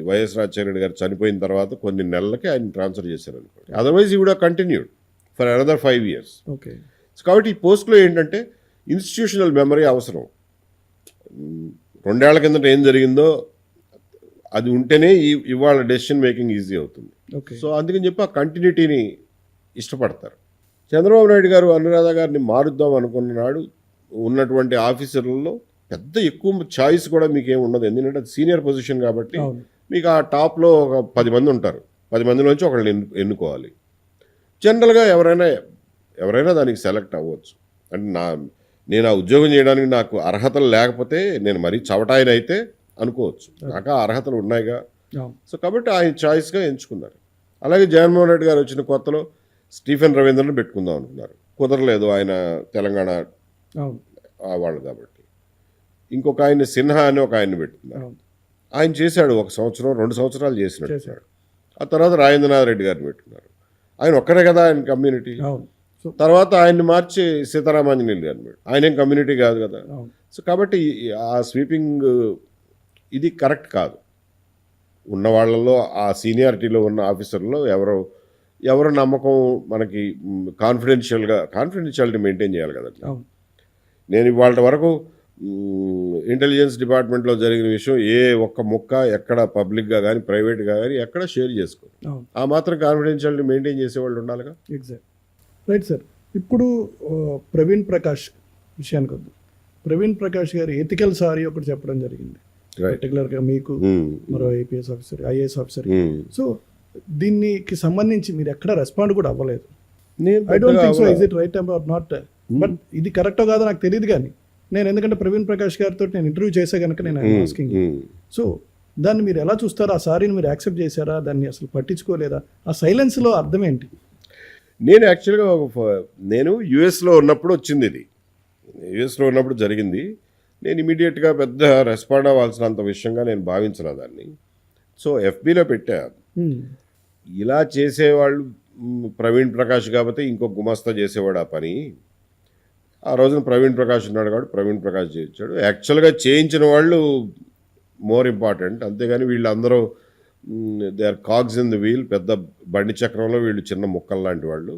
వైఎస్ రాజశేఖర రెడ్డి గారు చనిపోయిన తర్వాత కొన్ని నెలలకి ఆయన ట్రాన్స్ఫర్ చేశారు అనుకోండి. Otherwise he would have continued for another 5 years. So కాబట్టి ఈ పోస్ట్లో ఏంటంటే ఇన్స్టిట్యూషనల్ మెమరీ అవసరం. 2 ఏళ్ల కిందట ఏం జరిగిందో అది ఉంటేనే ఇవాళ డెసిషన్ మేకింగ్ ఈజీ అవుతుంది. సో అందుకని చెప్పి ఆ కంటిన్యూటీని ఇష్టపడతారు. చంద్రబాబు నాయుడు గారు అనురాధ గారిని మారుద్దాం అనుకున్నాడు. ఉన్నటువంటి ఆఫీసర్లలో పెద్ద ఎక్కువ ఛాయిస్ కూడా మీకు ఏమి ఉండదు, ఎందుకంటే అది సీనియర్ పొజిషన్ కాబట్టి మీకు ఆ టాప్లో ఒక 10 మంది ఉంటారు. 10 మందిలోంచి ఒకళ్ళని ఎన్నుకోవాలి. జనరల్గా ఎవరైనా దానికి సెలెక్ట్ అవ్వచ్చు. అంటే నేను ఆ ఉద్యోగం చేయడానికి నాకు అర్హతలు లేకపోతే నేను మరీ చవటాయనైతే అనుకోవచ్చు. నాకు ఆ అర్హతలు ఉన్నాయిగా. అవును. సో కాబట్టి ఆయన చాయిస్గా ఎంచుకున్నారు. అలాగే జగన్మోహన్ రెడ్డి గారు వచ్చిన కొత్తలో స్టీఫెన్ రవీంద్రని పెట్టుకుందాం అనుకున్నారు. కుదరలేదు, ఆయన తెలంగాణ అవును. వాళ్ళు కాబట్టి. ఇంకొక ఆయన సిన్హా అని ఒక ఆయన్ని పెట్టుకున్నారు. అవును. ఆయన చేశాడు 1 సంవత్సరం 2 సంవత్సరాలు చేసినట్టు. ఆ తర్వాత రాజేంద్రనాథ్ రెడ్డి గారిని పెట్టుకున్నారు. ఆయన ఒక్కరే కదా ఆయన కమ్యూనిటీ. అవును. సో తర్వాత ఆయన్ని మార్చి సీతారామాంజనేయులు గారిని పెట్టారు. ఆయన ఏం కమ్యూనిటీ కాదు కదా. అవును. సో కాబట్టి ఆ స్వీపింగ్ ఇది కరెక్ట్ కాదు. ఉన్న వాళ్ళలో ఆ సీనియారిటీలో ఉన్న ఆఫీసర్లో ఎవరు నమ్మకం మనకి కాన్ఫిడెన్షియాలిటీ మెయింటైన్ చేయాలి కదండి. అవును. నేను ఇవాళ వరకు ఇంటెలిజెన్స్ డిపార్ట్మెంట్లో జరిగిన విషయం ఏ ఒక్క ముక్క ఎక్కడ పబ్లిక్గా కానీ ప్రైవేట్గా కానీ ఎక్కడ షేర్ చేసుకో. అవును. ఆ మాత్రం కాన్ఫిడెన్షియాలిటీ మెయింటైన్ చేసేవాళ్ళు ఉండాలిగా. ఎగ్జాక్ట్. Right sir. ఇప్పుడు ప్రవీణ్ ప్రకాష్ విషయానికి వద్దాం. ప్రవీణ్ ప్రకాష్ గారు ఎథికల్ సారీ ఒకటి చెప్పడం జరిగింది, పర్టికులర్గా మీకు మరో IPS officer, IAS officer. So దీనికి సంబంధించి మీరు ఎక్కడ రెస్పాండ్ కూడా అవ్వలేదు. I don't think so. Is it right are not? But ఇది కరెక్టో కాదో నాకు తెలియదు, కానీ నేను ఎందుకంటే ప్రవీణ్ ప్రకాష్ గారితో నేను ఇంటర్వ్యూ చేసే కనుక నేను ఆస్కింగ్. సో దాన్ని మీరు ఎలా చూస్తారా? ఆ సారీని మీరు యాక్సెప్ట్ చేశారా? దాన్ని అసలు పట్టించుకోలేదా? ఆ సైలెన్స్లో అర్థం ఏంటి? నేను యాక్చువల్గా నేను యుఎస్లో ఉన్నప్పుడు వచ్చింది ఇది. యుఎస్లో ఉన్నప్పుడు జరిగింది. నేను ఇమీడియట్గా పెద్ద రెస్పాండ్ అవ్వాల్సినంత విషయంగా నేను భావించిన దాన్ని. సో ఎఫ్బీలో పెట్టా. ఇలా చేసేవాళ్ళు ప్రవీణ్ ప్రకాష్ కాబట్టి ఇంకో గుమస్తా చేసేవాడు ఆ పని. ఆ రోజున ప్రవీణ్ ప్రకాష్ ఉన్నాడు కాబట్టి ప్రవీణ్ ప్రకాష్ చేయించాడు. యాక్చువల్గా చేయించిన వాళ్ళు మోర్ ఇంపార్టెంట్. అంతేగాని వీళ్ళందరూ they are cogs in the wheel. పెద్ద బండి చక్రంలో వీళ్ళు చిన్న ముక్కలు లాంటి వాళ్ళు.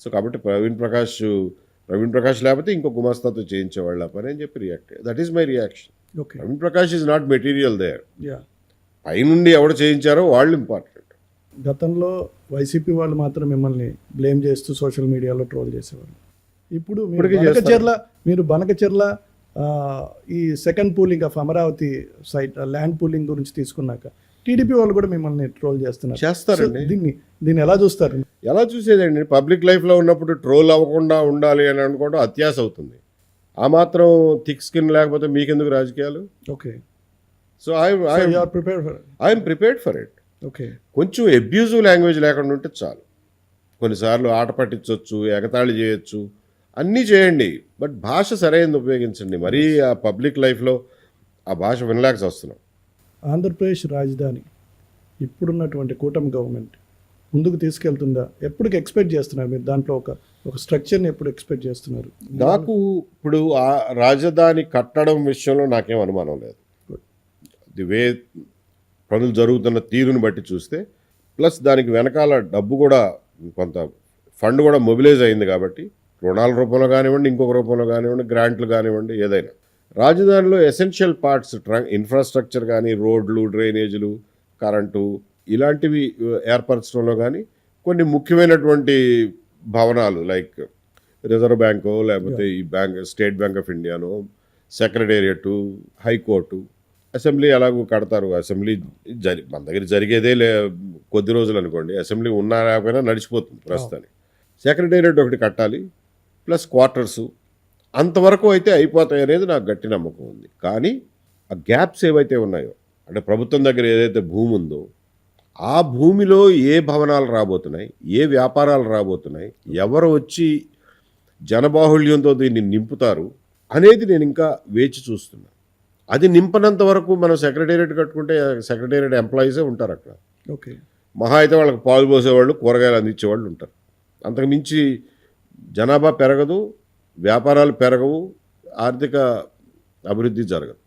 సో కాబట్టి ప్రవీణ్ ప్రకాష్ లేకపోతే ఇంకో గుమస్తాతో చేయించేవాళ్ళు ఆ పని అని చెప్పి react. That is my reaction. Okay. Praveen Prakash is not material there. Yeah. పైనుండి ఎవరు చేయించారో వాళ్ళు ఇంపార్టెంట్. గతంలో వైసీపీ వాళ్ళు మాత్రం మిమ్మల్ని బ్లేమ్ చేస్తూ సోషల్ మీడియాలో ట్రోల్ చేసేవాళ్ళు. ఇప్పుడు మీరు బనకచెర్ల ఈ second pooling of Amaravati site land pooling గురించి తీసుకున్నాక టీడీపీ వాళ్ళు కూడా మిమ్మల్ని ట్రోల్ చేస్తారండి. దీన్ని ఎలా చూస్తారు? ఎలా చూసేదండి? పబ్లిక్ లైఫ్లో ఉన్నప్పుడు ట్రోల్ అవ్వకుండా ఉండాలి అని అనుకోవడం అత్యాశ అవుతుంది. ఆ మాత్రం థిక్ స్కిన్ లేకపోతే మీకెందుకు రాజకీయాలు? Okay. So I'm prepared for it. Okay. కొంచెం అబ్యూజివ్ లాంగ్వేజ్ లేకుండా ఉంటే చాలు. కొన్నిసార్లు ఆట పట్టించవచ్చు, ఎగతాళి చేయొచ్చు, అన్నీ చేయండి, బట్ భాష సరైనది ఉపయోగించండి. మరీ ఆ పబ్లిక్ లైఫ్లో ఆ భాష వినలేక వస్తున్నాం. ఆంధ్రప్రదేశ్ రాజధాని ఇప్పుడున్నటువంటి కూటమి గవర్నమెంట్ ముందుకు తీసుకెళ్తుందా? ఎప్పటికి ఎక్స్పెక్ట్ చేస్తున్నారు మీరు? దాంట్లో ఒక స్ట్రక్చర్ని ఎప్పుడు ఎక్స్పెక్ట్ చేస్తున్నారు? నాకు ఇప్పుడు ఆ రాజధాని కట్టడం విషయంలో నాకేం అనుమానం లేదు. ది వే పనులు జరుగుతున్న తీరుని బట్టి చూస్తే, ప్లస్ దానికి వెనకాల డబ్బు కూడా కొంత ఫండ్ కూడా మొబిలైజ్ అయింది కాబట్టి, రుణాల రూపంలో కానివ్వండి, ఇంకొక రూపంలో కానివ్వండి, గ్రాంట్లు కానివ్వండి, ఏదైనా రాజధానిలో ఎసెన్షియల్ పార్ట్స్ ఇన్ఫ్రాస్ట్రక్చర్ కానీ, రోడ్లు, డ్రైనేజీలు, కరెంటు ఇలాంటివి ఏర్పరచడంలో కానీ కొన్ని ముఖ్యమైనటువంటి భవనాలు లైక్ రిజర్వ్ బ్యాంకో లేకపోతే ఈ స్టేట్ బ్యాంక్ ఆఫ్ ఇండియానో, సెక్రటేరియట్, హైకోర్టు, అసెంబ్లీ ఎలాగో కడతారు. అసెంబ్లీ మన దగ్గర జరిగేదే కొద్ది రోజులు అనుకోండి. అసెంబ్లీ ఉన్నా లేకపోయినా నడిచిపోతుంది ప్రస్తుతానికి. సెక్రటేరియట్ ఒకటి కట్టాలి, ప్లస్ క్వార్టర్సు, అంతవరకు అయితే అయిపోతాయి అనేది నాకు గట్టి నమ్మకం ఉంది. కానీ ఆ గ్యాప్స్ ఏవైతే ఉన్నాయో, అంటే ప్రభుత్వం దగ్గర ఏదైతే భూమి ఉందో ఆ భూమిలో ఏ భవనాలు రాబోతున్నాయి, ఏ వ్యాపారాలు రాబోతున్నాయి, ఎవరు వచ్చి జనబాహుళ్యంతో దీన్ని నింపుతారు అనేది నేను ఇంకా వేచి చూస్తున్నా. అది నింపనంత వరకు మనం సెక్రటేరియట్ కట్టుకుంటే సెక్రటేరియట్ ఎంప్లాయీసే ఉంటారు అక్కడ. ఓకే. మహా అయితే వాళ్ళకి పాలు పోసేవాళ్ళు, కూరగాయలు అందించేవాళ్ళు ఉంటారు. అంతకు మించి జనాభా పెరగదు, వ్యాపారాలు పెరగవు, ఆర్థిక అభివృద్ధి జరగదు.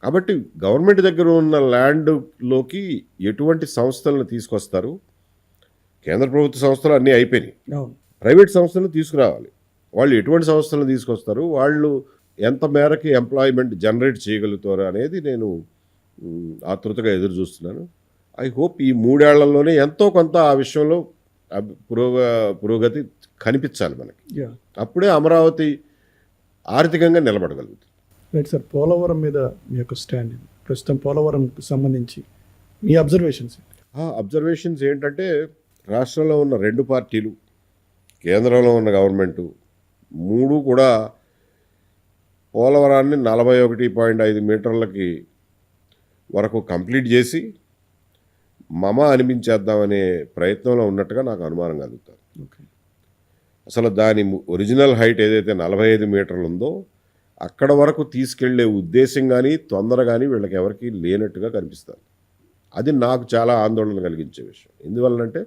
కాబట్టి గవర్నమెంట్ దగ్గర ఉన్న ల్యాండ్లోకి ఎటువంటి సంస్థలను తీసుకొస్తారు? కేంద్ర ప్రభుత్వ సంస్థలు అన్నీ అయిపోయినాయి, ప్రైవేట్ సంస్థలను తీసుకురావాలి. వాళ్ళు ఎటువంటి సంస్థలను తీసుకొస్తారు, వాళ్ళు ఎంత మేరకు ఎంప్లాయ్మెంట్ జనరేట్ చేయగలుగుతారు అనేది నేను ఆతృతగా ఎదురు చూస్తున్నాను. ఐ హోప్ ఈ 3 ఏళ్లలోనే ఎంతో కొంత ఆ విషయంలో పురోగతి కనిపించాలి మనకి. అప్పుడే అమరావతి ఆర్థికంగా నిలబడగలుగుతుంది. Right sir. పోలవరం మీద మీ యొక్క స్టాండ్, ప్రస్తుతం పోలవరంకి సంబంధించి మీ అబ్జర్వేషన్స్ ఏంటంటే రాష్ట్రంలో ఉన్న 2 పార్టీలు, కేంద్రంలో ఉన్న గవర్నమెంటు 3 కూడా పోలవరాన్ని 41.5 మీటర్లకి వరకు కంప్లీట్ చేసి అనిపించేద్దామనే ప్రయత్నంలో ఉన్నట్టుగా నాకు అనుమానం కలుగుతుంది. ఓకే. అసలు దాని ఒరిజినల్ హైట్ ఏదైతే 45 మీటర్లు ఉందో అక్కడ వరకు తీసుకెళ్లే ఉద్దేశం కానీ తొందర కానీ వీళ్ళకి ఎవరికి లేనట్టుగా కనిపిస్తుంది. అది నాకు చాలా ఆందోళన కలిగించే విషయం. ఎందువల్లంటే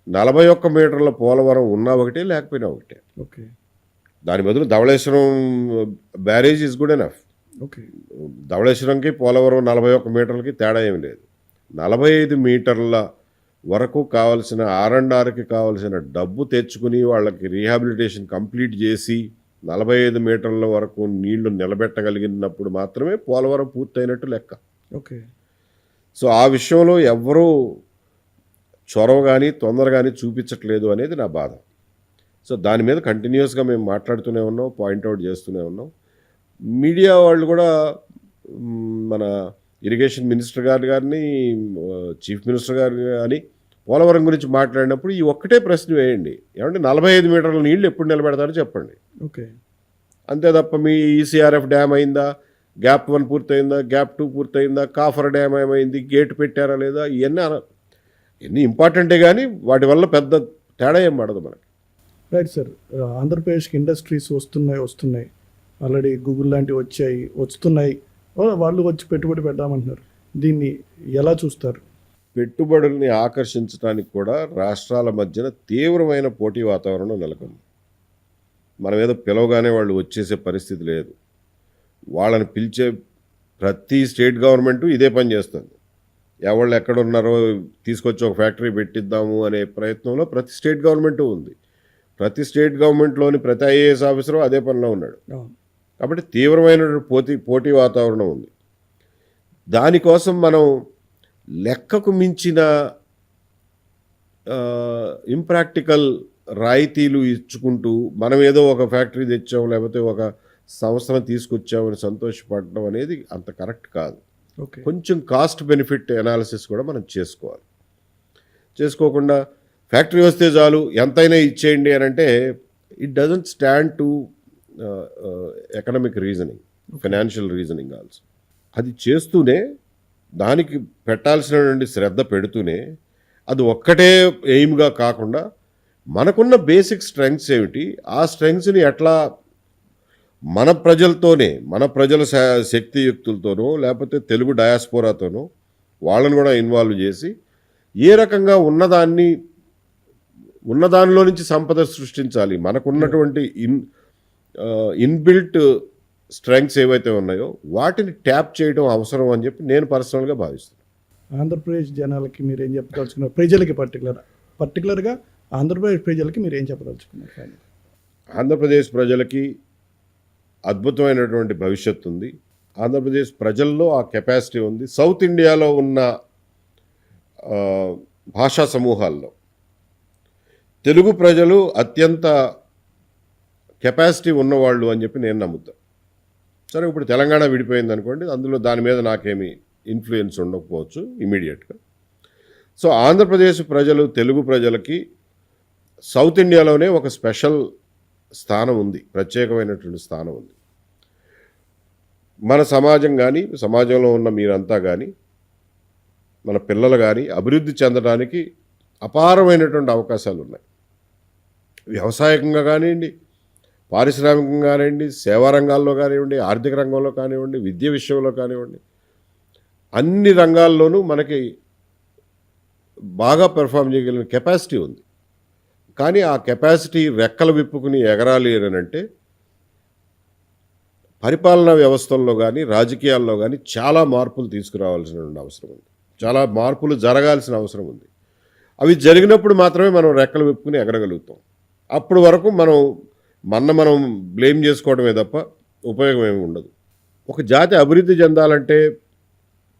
41 మీటర్ల పోలవరం ఉన్నా ఒకటే, లేకపోయినా ఒకటే. ఓకే. దాని బదులు Dhavaleswaram barrage is good enough. Okay. ధవళేశ్వరంకి పోలవరం 41 మీటర్లకి తేడా ఏమి లేదు. 45 మీటర్ల వరకు కావాల్సిన R&Rకి కావాల్సిన డబ్బు తెచ్చుకుని వాళ్ళకి రీహాబిలిటేషన్ కంప్లీట్ చేసి 45 మీటర్ల వరకు నీళ్లు నిలబెట్టగలిగినప్పుడు మాత్రమే పోలవరం పూర్తయినట్టు లెక్క. ఓకే. సో ఆ విషయంలో ఎవ్వరూ చొరవ కానీ తొందర కానీ చూపించట్లేదు అనేది నా బాధ. సో దాని మీద కంటిన్యూస్గా మేము మాట్లాడుతూనే ఉన్నాం, పాయింట్అవుట్ చేస్తూనే ఉన్నాం. మీడియా వాళ్ళు కూడా మన ఇరిగేషన్ మినిస్టర్ గారిని చీఫ్ మినిస్టర్ గారు కానీ పోలవరం గురించి మాట్లాడినప్పుడు ఈ ఒక్కటే ప్రశ్న వేయండి, ఏమంటే 45 మీటర్ల నీళ్లు ఎప్పుడు నిలబెడతారో చెప్పండి. ఓకే. అంతే తప్ప మీ ఈసీఆర్ఎఫ్ డ్యామ్ అయిందా, గ్యాప్ 1 పూర్తయిందా, గ్యాప్ 2 పూర్తయిందా, కాఫర్ డ్యామ్ ఏమైంది, గేట్ పెట్టారా లేదా, ఇవన్నీ ఇంపార్టెంటే కానీ వాటి వల్ల పెద్ద తేడా ఏం పడదు మనకి. Right sir. ఆంధ్రప్రదేశ్కి ఇండస్ట్రీస్ వస్తున్నాయి. ఆల్రెడీ గూగుల్ లాంటివి వస్తున్నాయి. వాళ్ళు వచ్చి పెట్టుబడి పెడదామంటున్నారు. దీన్ని ఎలా చూస్తారు? పెట్టుబడుల్ని ఆకర్షించడానికి కూడా రాష్ట్రాల మధ్యన తీవ్రమైన పోటీ వాతావరణం నెలకొంది. మనం ఏదో పిలవగానే వాళ్ళు వచ్చేసే పరిస్థితి లేదు. వాళ్ళని పిలిచే ప్రతి స్టేట్ గవర్నమెంటు ఇదే పని చేస్తుంది. ఎవళ్ళు ఎక్కడున్నారో తీసుకొచ్చి ఒక ఫ్యాక్టరీ పెట్టిద్దాము అనే ప్రయత్నంలో ప్రతి స్టేట్ గవర్నమెంటు ఉంది. ప్రతి స్టేట్ గవర్నమెంట్లోని ప్రతి ఐఏఎస్ ఆఫీసరు అదే పనిలో ఉన్నాడు. కాబట్టి తీవ్రమైన పోటీ వాతావరణం ఉంది. దానికోసం మనం లెక్కకు మించిన ఇంప్రాక్టికల్ రాయితీలు ఇచ్చుకుంటూ మనం ఏదో ఒక ఫ్యాక్టరీ తెచ్చాం లేకపోతే ఒక సంస్థను తీసుకొచ్చామని సంతోషపడడం అనేది అంత కరెక్ట్ కాదు. ఓకే. కొంచెం కాస్ట్ బెనిఫిట్ అనాలిసిస్ కూడా మనం చేసుకోవాలి. చేసుకోకుండా ఫ్యాక్టరీ వస్తే చాలు ఎంతైనా ఇచ్చేయండి అని అంటే it doesn't stand to economic reasoning, financial reasoning also. అది చేస్తూనే దానికి పెట్టాల్సినటువంటి శ్రద్ధ పెడుతూనే అది ఒక్కటే ఎయిమ్గా కాకుండా మనకున్న బేసిక్ స్ట్రెంగ్స్ ఏమిటి, ఆ స్ట్రెంగ్స్ని ఎట్లా మన ప్రజలతోనే, మన ప్రజల శక్తియుక్తులతోనో లేకపోతే తెలుగు డయాస్పోరాతోనో వాళ్ళని కూడా ఇన్వాల్వ్ చేసి ఏ రకంగా ఉన్నదానిలో నుంచి సంపద సృష్టించాలి, మనకున్నటువంటి ఇన్బిల్ట్ స్ట్రెంగ్స్ ఏవైతే ఉన్నాయో వాటిని ట్యాప్ చేయడం అవసరం అని చెప్పి నేను పర్సనల్గా భావిస్తున్నాను. ఆంధ్రప్రదేశ్ జనాలకి మీరు ఏం చెప్పదలుచుకున్నారు? ప్రజలకి పర్టికులర్గా ఆంధ్రప్రదేశ్ ప్రజలకి మీరు ఏం చెప్పదలుచుకున్నారు? ఆంధ్రప్రదేశ్ ప్రజలకి అద్భుతమైనటువంటి భవిష్యత్తు ఉంది. ఆంధ్రప్రదేశ్ ప్రజల్లో ఆ కెపాసిటీ ఉంది. సౌత్ ఇండియాలో ఉన్న భాషా సమూహాల్లో తెలుగు ప్రజలు అత్యంత కెపాసిటీ ఉన్నవాళ్ళు అని చెప్పి నేను నమ్ముతాను. సరే, ఇప్పుడు తెలంగాణ విడిపోయింది అనుకోండి, అందులో దాని మీద నాకేమీ ఇన్ఫ్లుయెన్స్ ఉండకపోవచ్చు ఇమీడియట్గా. సో ఆంధ్రప్రదేశ్ ప్రజలు, తెలుగు ప్రజలకి సౌత్ ఇండియాలోనే ఒక స్పెషల్ స్థానం ఉంది, ప్రత్యేకమైనటువంటి స్థానం ఉంది. మన సమాజం కానీ, సమాజంలో ఉన్న మీరంతా కానీ, మన పిల్లలు కానీ అభివృద్ధి చెందడానికి అపారమైనటువంటి అవకాశాలు ఉన్నాయి. వ్యవసాయకంగా కానివ్వండి, పారిశ్రామికంగా కానివ్వండి, సేవా రంగాల్లో కానివ్వండి, ఆర్థిక రంగంలో కానివ్వండి, విద్య విషయంలో కానివ్వండి, అన్ని రంగాల్లోనూ మనకి బాగా పెర్ఫామ్ చేయగలిగిన కెపాసిటీ ఉంది. కానీ ఆ కెపాసిటీ రెక్కలు విప్పుకుని ఎగరాలి అని అంటే పరిపాలనా వ్యవస్థల్లో కానీ, రాజకీయాల్లో కానీ చాలా మార్పులు తీసుకురావాల్సిన అవసరం ఉంది. చాలా మార్పులు జరగాల్సిన అవసరం ఉంది. అవి జరిగినప్పుడు మాత్రమే మనం రెక్కలు విప్పుకుని ఎగరగలుగుతాం. అప్పుడు వరకు మనం బ్లేమ్ చేసుకోవడమే తప్ప ఉపయోగం ఏమి ఉండదు. ఒక జాతి అభివృద్ధి చెందాలంటే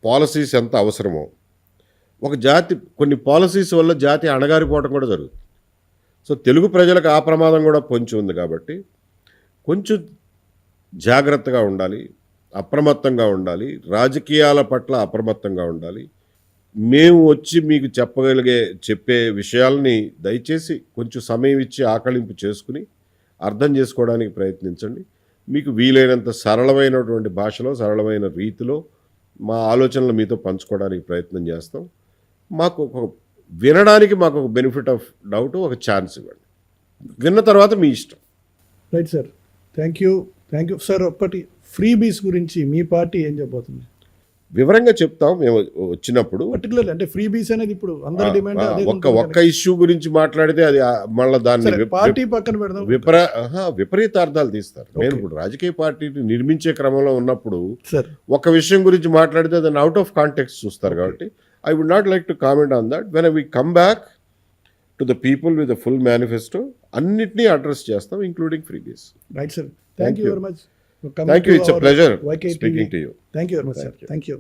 పాలసీస్ ఎంత అవసరమో, ఒక జాతి కొన్ని పాలసీస్ వల్ల జాతి అణగారిపోవడం కూడా జరుగుతుంది. సో తెలుగు ప్రజలకు ఆ ప్రమాదం కూడా పొంచి ఉంది. కాబట్టి కొంచెం జాగ్రత్తగా ఉండాలి, అప్రమత్తంగా ఉండాలి, రాజకీయాల పట్ల అప్రమత్తంగా ఉండాలి. మేము వచ్చి మీకు చెప్పే విషయాల్ని దయచేసి కొంచెం సమయం ఇచ్చి ఆకలింపు చేసుకుని అర్థం చేసుకోవడానికి ప్రయత్నించండి. మీకు వీలైనంత సరళమైనటువంటి భాషలో, సరళమైన రీతిలో మా ఆలోచనలు మీతో పంచుకోవడానికి ప్రయత్నం చేస్తాం. వినడానికి మాకు ఒక బెనిఫిట్ ఆఫ్ డౌట్, ఒక ఛాన్స్ ఇవ్వండి. విన్న తర్వాత మీ ఇష్టం. Right sir, thank you sir. ఒక్కటి ఫ్రీ బీస్ గురించి మీ పార్టీ ఏం చెప్పబోతుంది? వివరంగా చెప్తాం మేము వచ్చినప్పుడు. పర్టికులర్లీ అంటే ఫ్రీ బీస్ అనేది ఇప్పుడు అందరి డిమాండ్ అదే ఒక్క ఇష్యూ గురించి మాట్లాడితే అది మళ్ళీ దాన్ని పార్టీ పక్కన పెడదాం. విపరీతార్థాలు తీస్తారు. నేను ఇప్పుడు రాజకీయ పార్టీని నిర్మించే క్రమంలో ఉన్నప్పుడు సార్ ఒక విషయం గురించి మాట్లాడితే దాన్ని అవుట్ ఆఫ్ కాంటెక్స్ట్ చూస్తారు. కాబట్టి I would not like to comment on that. When we come back to the people with the full manifesto అన్నిటినీ అడ్రస్ చేస్తాం, including freebies. Right sir, thank you very much. Thank you. It's a pleasure speaking to you. Thank you very much, sir. Thank you.